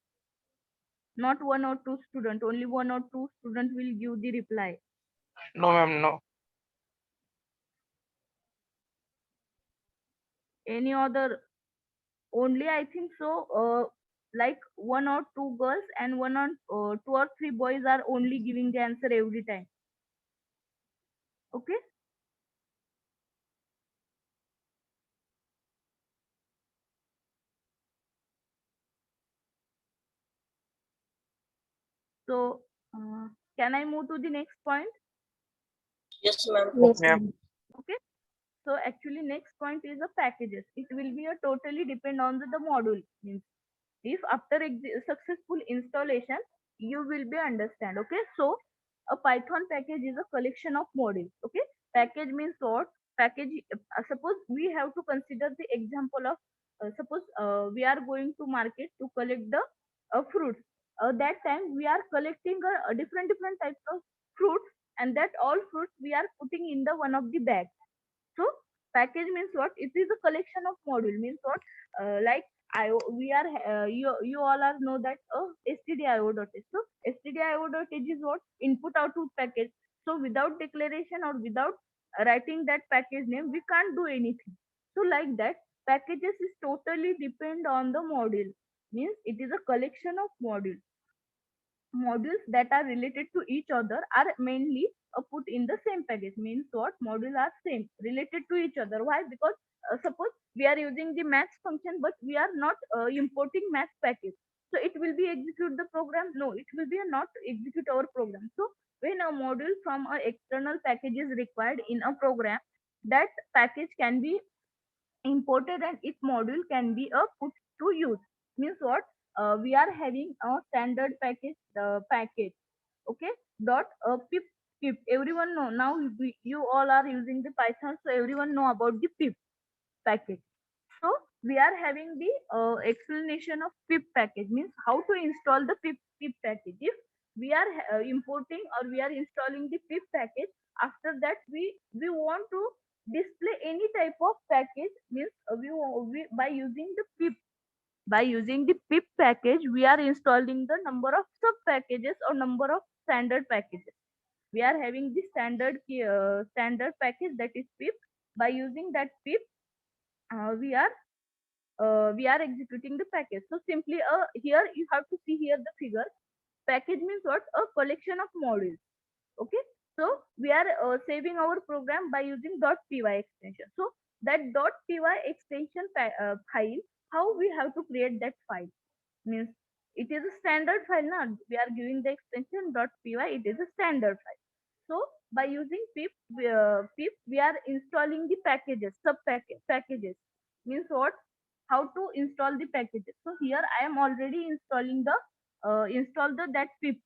not one or two student. Only one or two student will give the reply. No, ma'am, no. Any other? Only I think so. Like one or two girls and one or two or three boys are only giving the answer every time. Okay. So can I move to the next point? Yes, ma'am. Yes, ma'am. Okay. So actually next point is the packages. It will be a totally depend on the module. Means if after successful installation you will be understand. Okay, so a Python package is a collection of modules. Okay, package means what? Package, suppose we have to consider the example of suppose we are going to market to collect the fruits. That time we are collecting a different types of fruits, and that all fruits we are putting in the one of the bag. So package means what? It is a collection of module. Means what? Like we are you all are know that stdio.h. So stdio.h is what? Input output package. So without declaration or without writing that package name, we can't do anything. So like that, packages is totally depend on the module. Means it is a collection of modules. Modules that are related to each other are mainly put in the same package. Means what? Modules are same, related to each other. Why? Because suppose we are using the maths function, but we are not importing maths package. So it will be execute the program? No, it will be not execute our program. So when a module from a external package is required in a program, that package can be imported and its module can be put to use. Means what? We are having a standard package, okay, dot pip. Everyone know now. You all are using the Python, so everyone know about the pip package. So we are having the explanation of pip package, means how to install the pip package. If we are importing or we are installing the pip package, after that we want to display any type of package, means we by using the pip, by using the pip package, we are installing the number of sub packages or number of standard packages. We are having the standard package, that is pip. By using that pip, we are executing the package. So simply here you have to see here the figure. Package means what? A collection of modules. Okay. So we are saving our program by using .py extension. So that .py extension file, how we have to create that file? Means it is a standard file now. We are giving the extension .py. It is a standard file. So by using pip, we are installing the packages, packages. Means what? How to install the packages. So here I am already installing the install the that pip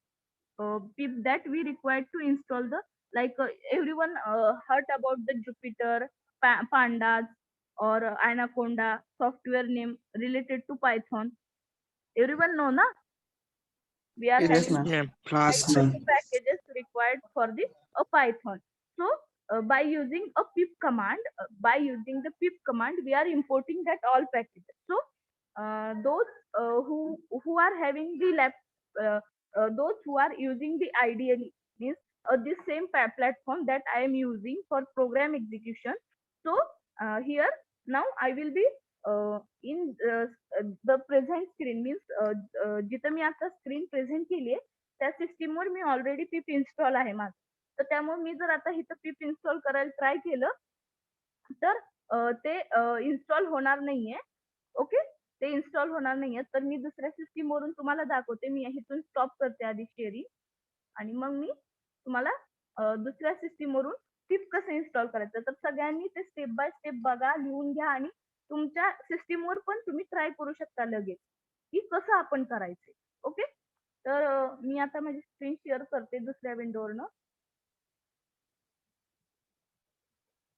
that we required to install the, like everyone heard about the Jupyter, pandas, or Anaconda software name related to Python. Everyone know na? We are Yes, having ma'am. Ma'am. type Class, of ma'am. packages required for the Python. So by using a pip command, we are importing that all packages. So those who are having the those who are using the IDLE, means this same platform that I am using for program execution. So here now I will be in the present screen, means जिथं मी आता screen present केली आहे त्या सिस्टीमवर मी already पिप install आहे माझं. तर त्यामुळे मी जर आता इथं पिप इन्स्टॉल करायला ट्राय केलं तर ते इन्स्टॉल होणार नाहीये. ओके, ते इन्स्टॉल होणार नाहीये. तर मी दुसऱ्या सिस्टीम वरून तुम्हाला दाखवते. मी इथून स्टॉप करते आधी शेअरिंग आणि मग मी तुम्हाला दुसऱ्या सिस्टीम वरून पिप कसं इन्स्टॉल करायचं. तर सगळ्यांनी ते स्टेप बाय स्टेप बघा, लिहून घ्या आणि तुमच्या सिस्टीमवर पण तुम्ही ट्राय करू शकता लगेच की कसं आपण करायचंय. ओके, तर मी आता माझी स्क्रीन शेअर करते दुसऱ्या विंडोवरनं.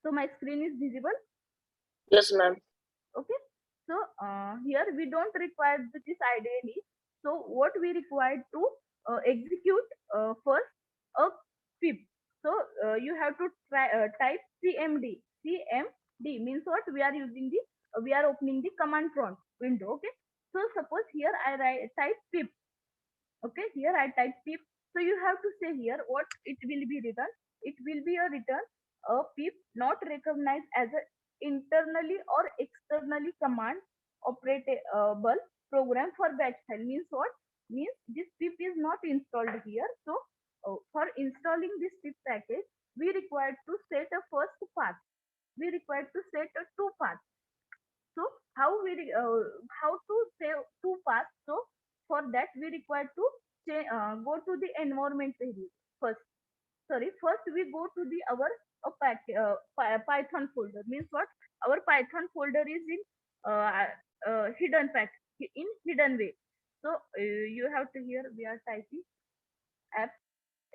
So my screen is visible. Yes, ma'am. Okay. So here we don't require this ideally. So what we required to execute first a pip. So you have to type cmd. Cmd means what? We are using the we are opening the command prompt window. Okay. So suppose here I type pip. Okay. Here I type pip. So you have to say here what it will be written. It will be a return a pip not recognized as a internally or externally command operable program for batch file. Means what? Means this pip is not installed here. So for installing this pip package, we required to set a first path. We required to set a two paths. So how to save two paths? So for that we required to go to the environment variable first. Sorry, first we go to the our Python folder. Means what? Our Python folder is in hidden pack, in hidden way. So you have to here we are typing app.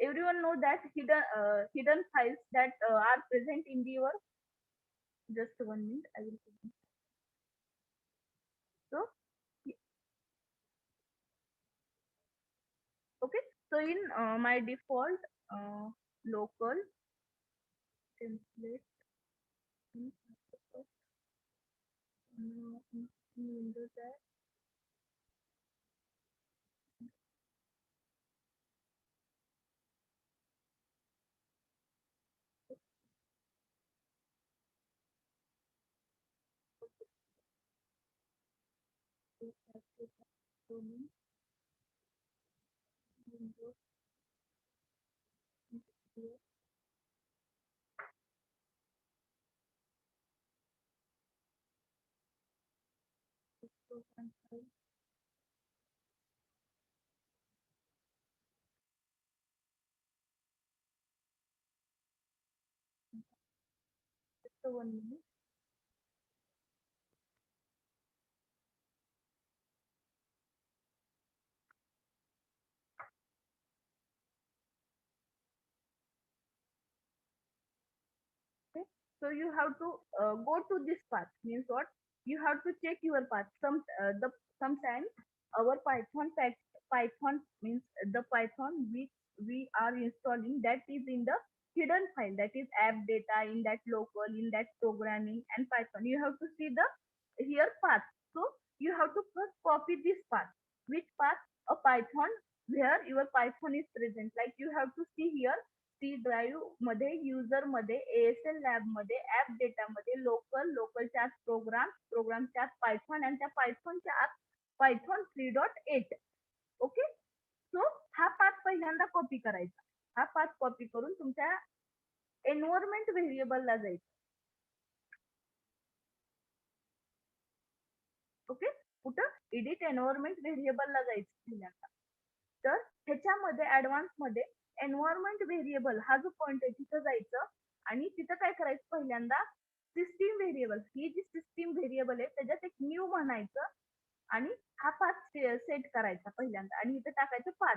Everyone know that hidden files that are present in the your. Just 1 minute, I will. So okay, so in my default local template. in Windows app. Just 1 minute. Okay. So you have to go to this path. Means what? You have to check your path. Sometimes our Python means the Python which we are installing, that is in the hidden file, that is app data, in that local, in that programming and Python. You have to see the here path. So you have to first copy this path. Which path? A Python where your Python is present. Like you have to see here C drive मध्ये, user मध्ये, ASL lab मध्ये, app data मध्ये, लोकलच्या आत प्रोग्रामच्या आत Python आणि त्या पायथॉनच्या आत पायथॉन 3.8. ओके. सो हा पाथ पहिल्यांदा कॉपी करायचा. हा पाथ कॉपी करून तुमच्या एन्व्हायरमेंट व्हेरिएबलला जायचं. ओके. कुठं? एडिट एन्व्हायरमेंट व्हेरिएबलला जायचं पहिल्यांदा. तर ह्याच्यामध्ये ऍडव्हान्स मध्ये एन्व्हायरमेंट व्हेरिएबल हा जो पॉइंट आहे तिथं जायचं आणि तिथं काय करायचं पहिल्यांदा सिस्टीम व्हेरिएबल, ही जी सिस्टीम व्हेरिएबल आहे त्याच्यात एक न्यू म्हणायचं आणि हा पाथ सेट करायचा पहिल्यांदा आणि इथं टाकायचं पाथ.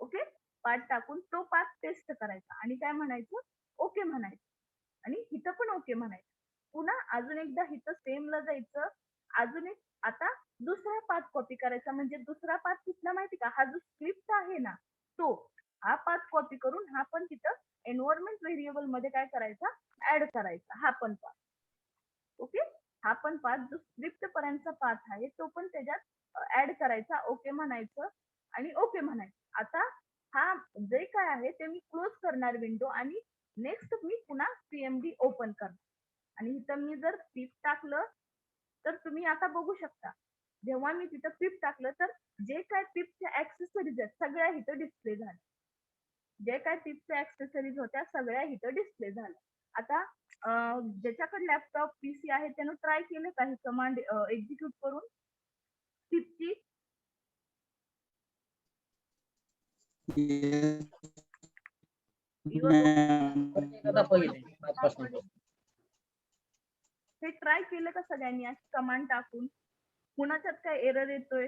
ओके. पाथ टाकून तो पाथ पेस्ट करायचा आणि काय म्हणायचं? ओके म्हणायचं आणि इथं पण ओके म्हणायचं. पुन्हा अजून एकदा इथं सेमला जायचं. अजून एक आता दुसरा पाथ कॉपी करायचा. म्हणजे दुसरा पाथ कुठला माहिती का? हा जो स्क्रिप्ट आहे ना तो, हा पाथ कॉपी करून हा पण तिथं एन्व्हायरमेंट व्हेरिएबल मध्ये काय करायचा? ऍड करायचा हा पण पाथ. ओके. हा पण पाथ जो स्क्रिप्ट पर्यंतचा पाथ आहे तो पण त्याच्यात ऍड करायचा. ओके म्हणायचं आणि ओके म्हणायचं. आता हा जे काय आहे ते मी क्लोज करणार विंडो आणि नेक्स्ट मी पुन्हा CMD ओपन करणार आणि इथं मी जर पिप टाकलं तर तुम्ही आता बघू शकता. जेव्हा मी तिथं पिप टाकलं तर जे काय पिपच्या ऍक्सेसरीज आहेत सगळ्या इथं डिस्प्ले झाल्या. जे काय पिपच्या ऍक्सेसरीज होत्या सगळ्या इथं डिस्प्ले झाल्या. आता ज्याच्याकडे लॅपटॉप PC आहे त्यानं ट्राय केलं का ही कमांड एक्झिक्यूट करून पिपची? हे ट्राय केलं का सगळ्यांनी अशी कमांड टाकून? कुणाच्यात काय एरर येतोय?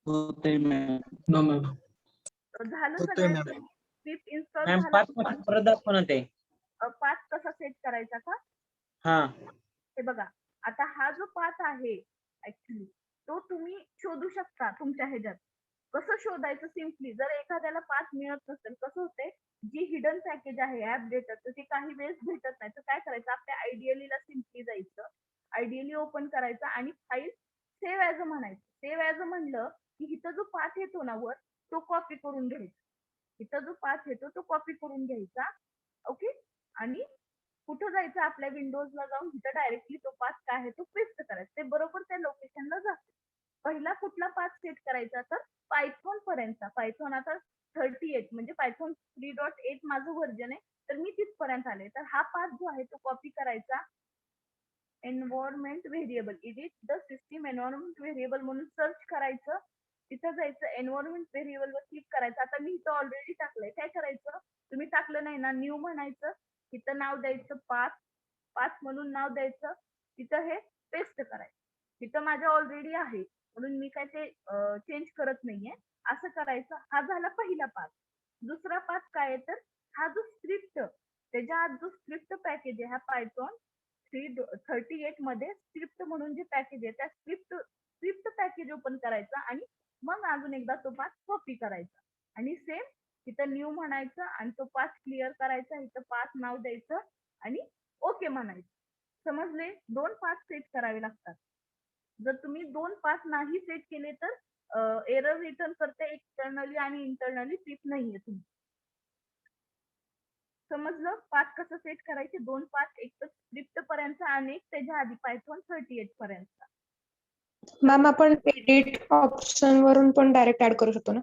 No ma'am. झालं होतोय सगळ्यांचं? मॅम. पिप इन्स्टॉल मॅम झाला? 5 परत दाखवणार ते. पाथ कसा सेट करायचा का? हा. हे बघा, आता हा जो पाथ आहे ऍक्च्युली तो तुम्ही शोधू शकता तुमच्या ह्याच्यात. कसं शोधायचं? सिम्पली जर एखाद्याला पाथ मिळत नसेल, कसं होतंय, जी हिडन पॅकेज आहे ऍप डेटाचं ते काही वेळेस भेटत नाही, तर काय करायचं? आपल्या आयडियलीला सिम्पली जायचं, आयडियली ओपन करायचं आणि फाईल सेव्ह ॲज म्हणायचं. सेव्ह ॲज म्हणलं की इथं जो पाथ येतो ना वर तो कॉपी करून घ्यायचा. इथं जो पाथ येतो तो कॉपी करून घ्यायचा. ओके. आणि कुठं जायचं? आपल्या विंडोजला जाऊन तिथं डायरेक्टली तो पाथ काय आहे तो पेस्ट करायचा. ते बरोबर त्या लोकेशनला जाते. पहिला कुठला पाथ सेट करायचा? तर पायथॉन पर्यंतचा. पायथॉन आता 38 म्हणजे पायथॉन 3.8 माझं व्हर्जन आहे, तर मी तिथपर्यंत आले. तर हा पाथ जो आहे तो कॉपी करायचा. Environment variable, edit the system environment variable म्हणून सर्च करायचं. तिथं जायचं, एन्व्हायरमेंट व्हेरिएबल वर क्लिक करायचं. आता मी इथं ऑलरेडी टाकलंय. काय करायचं? तुम्ही टाकलं नाही ना, न्यू म्हणायचं. तिथं नाव द्यायचं पाथ म्हणून नाव द्यायचं. तिथं हे पेस्ट करायचं. तिथं माझं ऑलरेडी आहे म्हणून मी काय ते चेंज करत नाहीये. असं करायचं. हा झाला पहिला पाथ. दुसरा पाथ काय आहे? तर हा जो स्क्रिप्ट, त्याच्या आत जो स्क्रिप्ट पॅकेज आहे हा पायथॉन 3.38 मध्ये स्क्रिप्ट म्हणून जे पॅकेज आहे त्या स्क्रिप्ट पॅकेज ओपन करायचा आणि मग अजून एकदा तो पाथ कॉपी करायचा आणि सेम तिथं न्यू म्हणायचं आणि तो पाथ क्लिअर करायचा. इथं पाथ नाव द्यायचं आणि ओके म्हणायचं. समजले? 2 पाथ सेट करावे लागतात. जर तुम्ही 2 पाथ नाही सेट केले तर एरर रिटर्न करते एक्सटर्नली आणि इंटरनली पिप नाहीये तुम्ही. समजलं पाथ कसं सेट करायचे? 2 पाथ, एक तर स्क्रिप्ट पर्यंतचा आणि एक त्याच्या आधी पायथॉन 38 पर्यंतचा. मॅम आपण एडिट ऑप्शन वरून पण डायरेक्ट ऍड करू शकतो ना?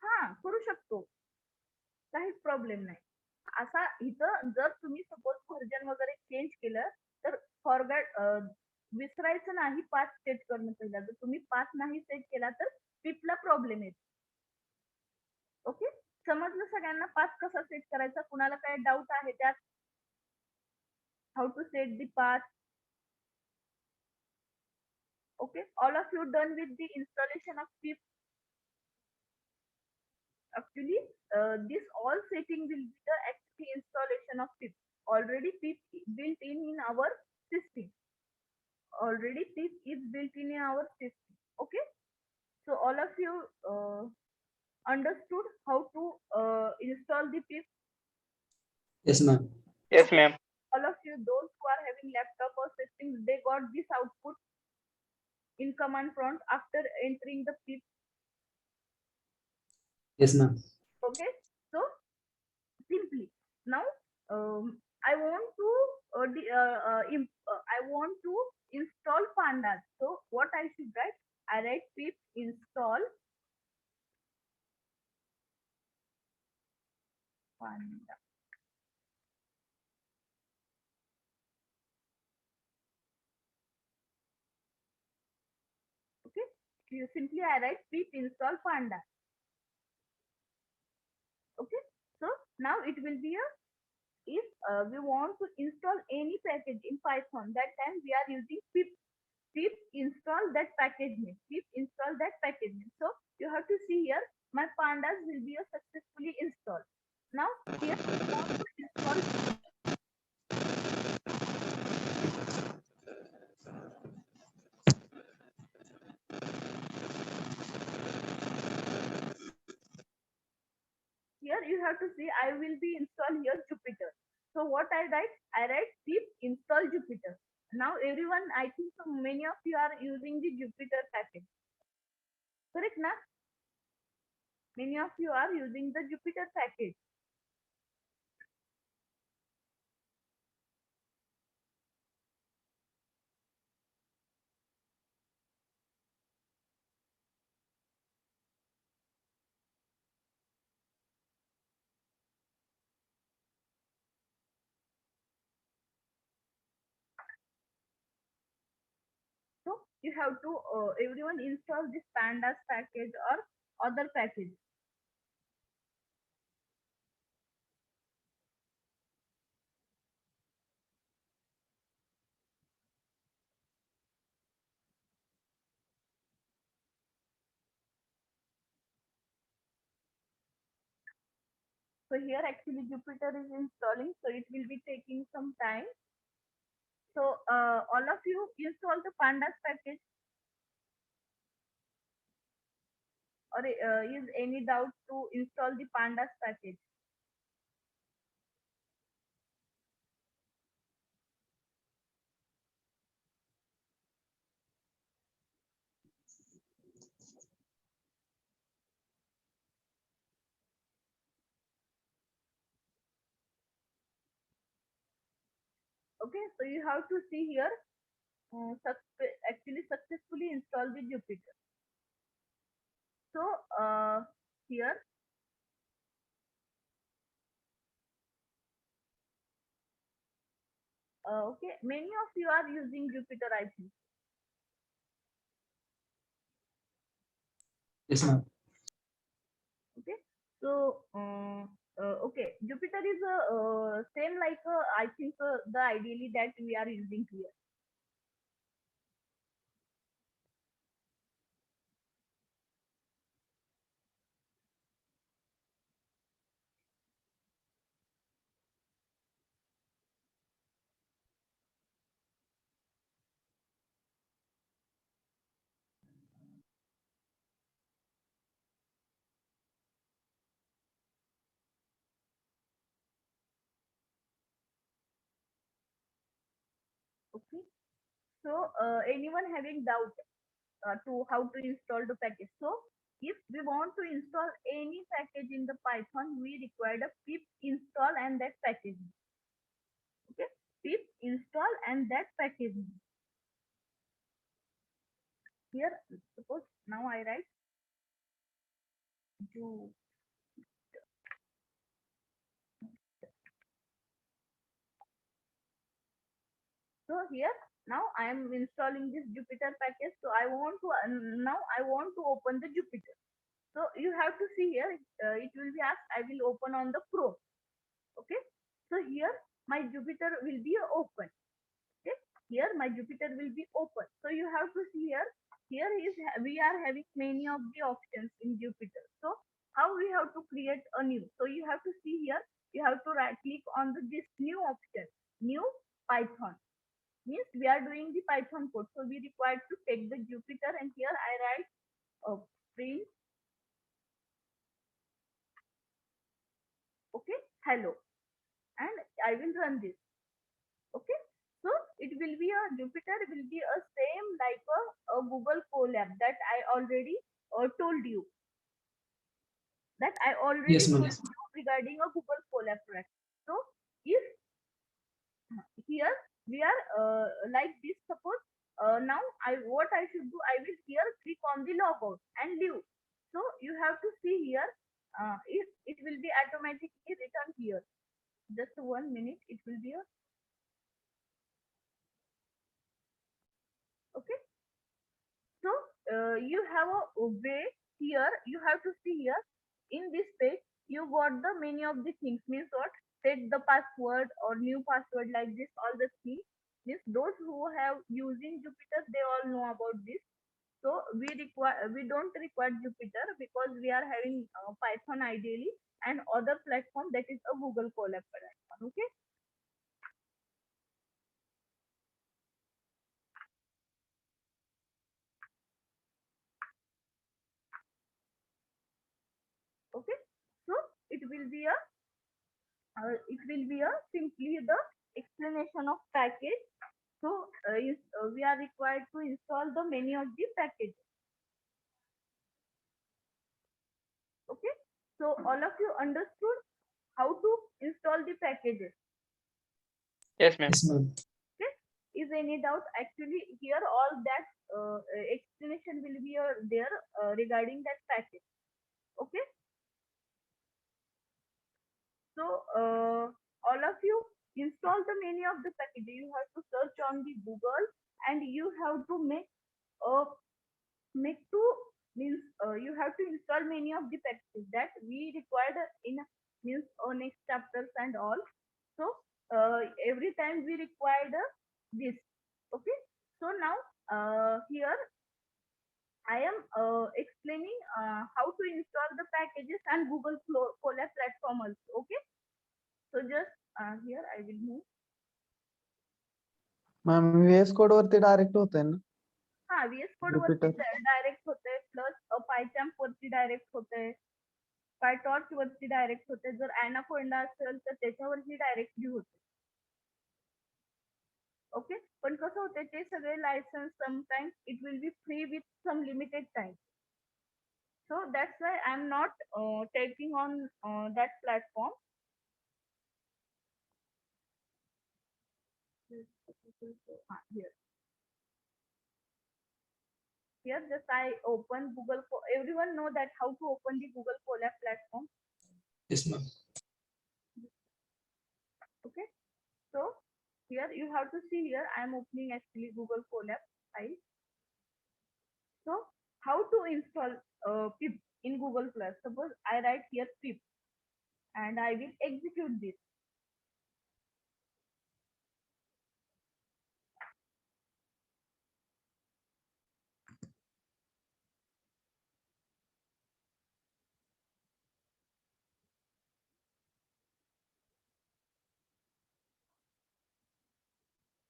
हा, करू शकतो. काहीच प्रॉब्लेम नाही. असा इथं जर तुम्ही सपोज व्हर्जन वगैरे चेंज केलं तर फॉरगॅट विसरायचं नाही पाथ सेट करणं पहिला. जर तुम्ही पाथ नाही सेट केला तर पिपला प्रॉब्लेम येतो. ओके, समजलं सगळ्यांना पाथ कसा सेट करायचा? कुणाला काय डाऊट आहे त्यात? How to set the path? Okay, all of you done with the installation of pip? Actually, this all setting will be the actual installation of pip. Already pip built in our system. Already pip is built in our system. Okay, so all of you understood how to install the pip? Yes, ma'am. Yes, ma'am. All of you, those who are having laptop or systems, they got this output in command prompt after entering the pip. Yes, ma'am. Okay, so simply now I want to I want to install pandas. So what I should write? I write pip install panda. Okay, you simply I write pip install panda. Okay, so now it will be a, if we want to install any package in Python, that time we are using pip install that package name. Pip install that package name. So you have to see here, my pandas will be a successfully installed. Now here we want to install here you have to see I will be install here Jupyter. So what I write pip install Jupyter. Now everyone, I think so many of you are using the Jupyter package. Correct na? Many of you are using the Jupyter package. So you have to everyone install this pandas package or other package. So here actually Jupyter is installing, so it will be taking some time. So all of you install the pandas package, or is any doubt to install the pandas package? Okay, so you have to see here actually successfully install the Jupyter. So here okay, many of you are using Jupyter, I think. Yes, ma'am. Okay, so okay, Jupyter is same like I think the ideally that we are using here. Okay, so anyone having doubt to how to install the package? So if we want to install any package in the Python, we require a pip install and that package. Okay, pip install and that package. Here, suppose now I write do. So here now I am installing this Jupyter package. So I want to now I want to open the Jupyter. So you have to see here. It will be asked. I will open on the Chrome. Okay. So here my Jupyter will be open. Okay. Here my Jupyter will be open. So you have to see here. Here is we are having many of the options in Jupyter. So how we have to create a new? So you have to see here. You have to right click on this new option. New Python means we are doing the Python code. So we require to take the Jupyter and here I write print okay hello and I will run this. Okay, so it will be a Jupyter will be a same like a Google Colab that I already told you that I already Yes, ma'am. told you regarding a Google Colab project. So if here we are like this suppose now I what I should do I will here click on the logout and leave. So you have to see here if it will be automatically written here. Just 1 minute it will be a okay. So you have a way here. You have to see here in this page. You got the many of the things means what set the password or new password like this. All the things means those who have using Jupyter they all know about this. So we don't require Jupyter because we are having Python ideally and other platform that is a Google Colab platform. Okay. Okay. So it will be a simply the explanation of package. So we are required to install the many of the packages. Okay. So all of you understood how to install the packages. Yes, ma'am. Yes, ma'am. Okay. Is any doubt? Actually, here all that explanation will be there regarding that package. Okay. So all of you install the many of the packages. You have to search on the Google and you have to make to means you have to install many of the packages that we required in means next chapters and all. So every time we required this. Okay. So now here I am explaining how to install the packages and Google Colab platform also. Okay. So just here I will move. Ma'am VS code वरती direct होतंय ना हाँ VS code वरती Jupyter. Direct होते plus PyChamp वरती direct होते PyTorch वरती direct होते जर Anaconda असेल तर त्याच्यावरती डायरेक्टली होते. ओके पण कसं होते ते सगळे licence sometimes it will be free with some limited time. So that's why I'm not taking on that platform. Here. Here just I open Google. Everyone know that how to open the Google Colab platform. Yes, ma'am. Okay. So here you have to see here I am opening actually Google Colab file. So how to install pip in Google Plus? Suppose I write here pip and I will execute this.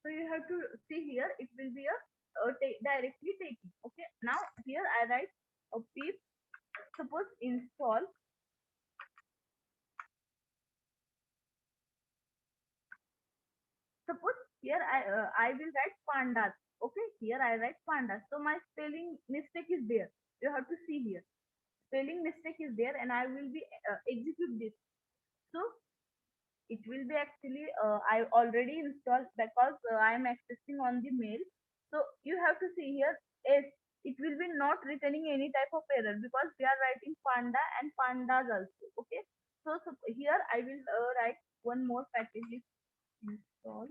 So you have to see here it will be a directly taking. Okay. Now here I write a pip. Suppose install. Suppose here I will write pandas. Okay. Here I write pandas. So my spelling mistake is there. You have to see here. spelling mistake is there, and I will be execute this. So it will be actually I already installed because I am accessing on the mail. So you have to see here, yes, it will be not returning any type of error because we are writing panda and pandas also. Okay, so here I will write one more package is install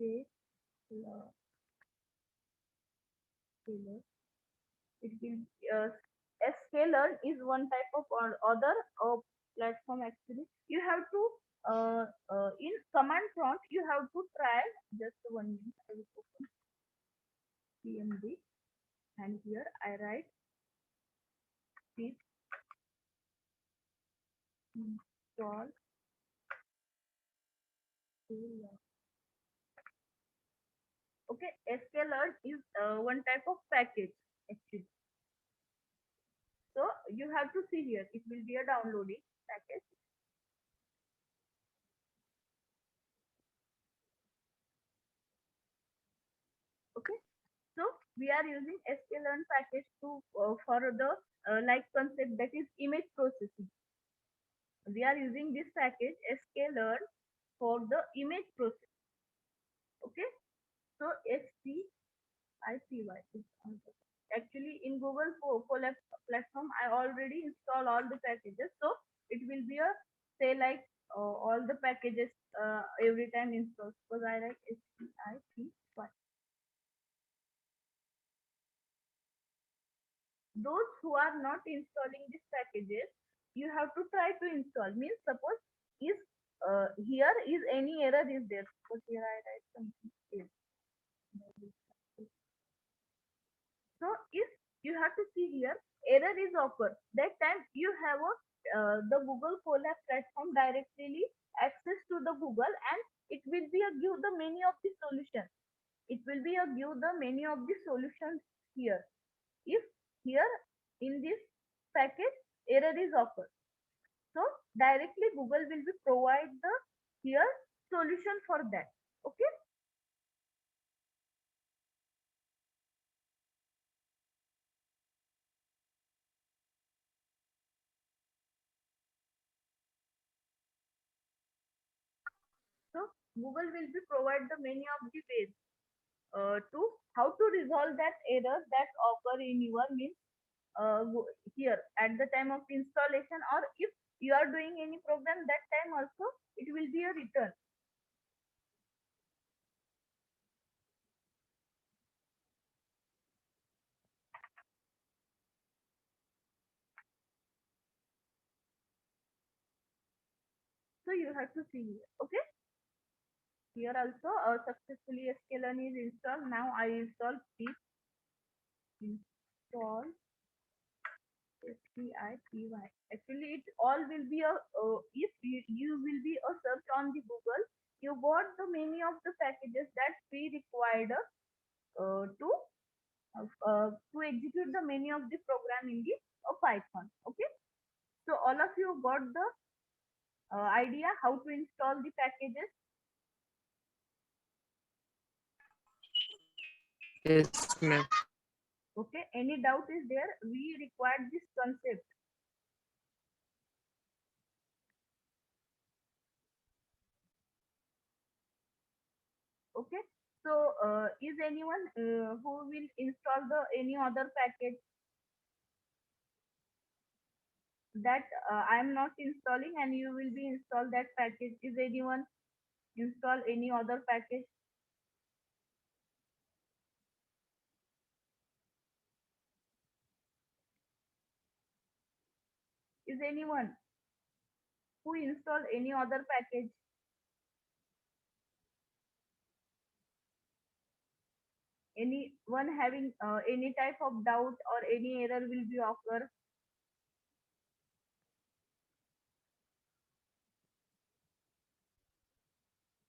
scalar. It will a scalar is one type of other platform actually. You have to in command prompt you have to try just one minute. I will open cmd and here I write this install scalar. Okay, a scalar is one type of package actually. So you have to see here. It will be a downloading package. Okay, so we are using sklearn package to for the like concept that is image processing. We are using this package sklearn for the image process. Okay, so SPICY is actually in Google Colab platform. I already install all the packages, so it will be a say like all the packages every time install because I like SPICY. Those who are not installing these packages, you have to try to install. Means suppose is here is any error is there. Suppose here I write something else. So if you have to see here error is occur, that time you have a the Google Colab platform directly access to the Google and it will be a give the many of the solutions. It will be a give the many of the solutions here. If here in this package error is occurred, so directly Google will be provide the here solution for that. Okay, so Google will be provide the many of the ways to how to resolve that error that occur in your means here at the time of installation, or if you are doing any program that time also it will be a return. So you have to see here. Okay, here also successfully sklearn is installed. Now I install this install SPICY. Actually, it all will be a if you will be a search on the Google, you got the many of the packages that we required to execute the many of the program in the Python. Okay, so all of you got the idea how to install the packages. Yes, ma'am. Okay, any doubt is there? We required this concept. Okay, so is anyone who will install the any other package that I am not installing and you will be install that package? Is anyone install any other package? Is anyone who install any other package? Anyone having any type of doubt or any error will be occur?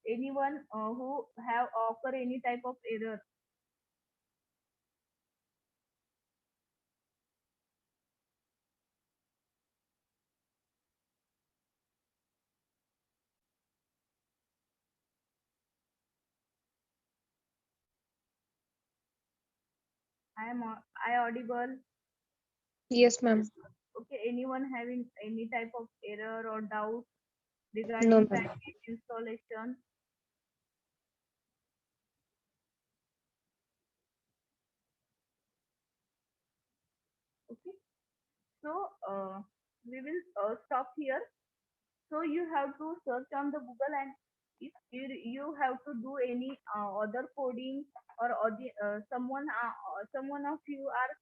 Anyone who have occur any type of error? I audible. Yes, ma'am. Okay, anyone having any type of error or doubt No, regarding ma'am. package installation? Okay, so we will stop here. So you have to search on the Google, and if you have to do any other coding, or someone of you are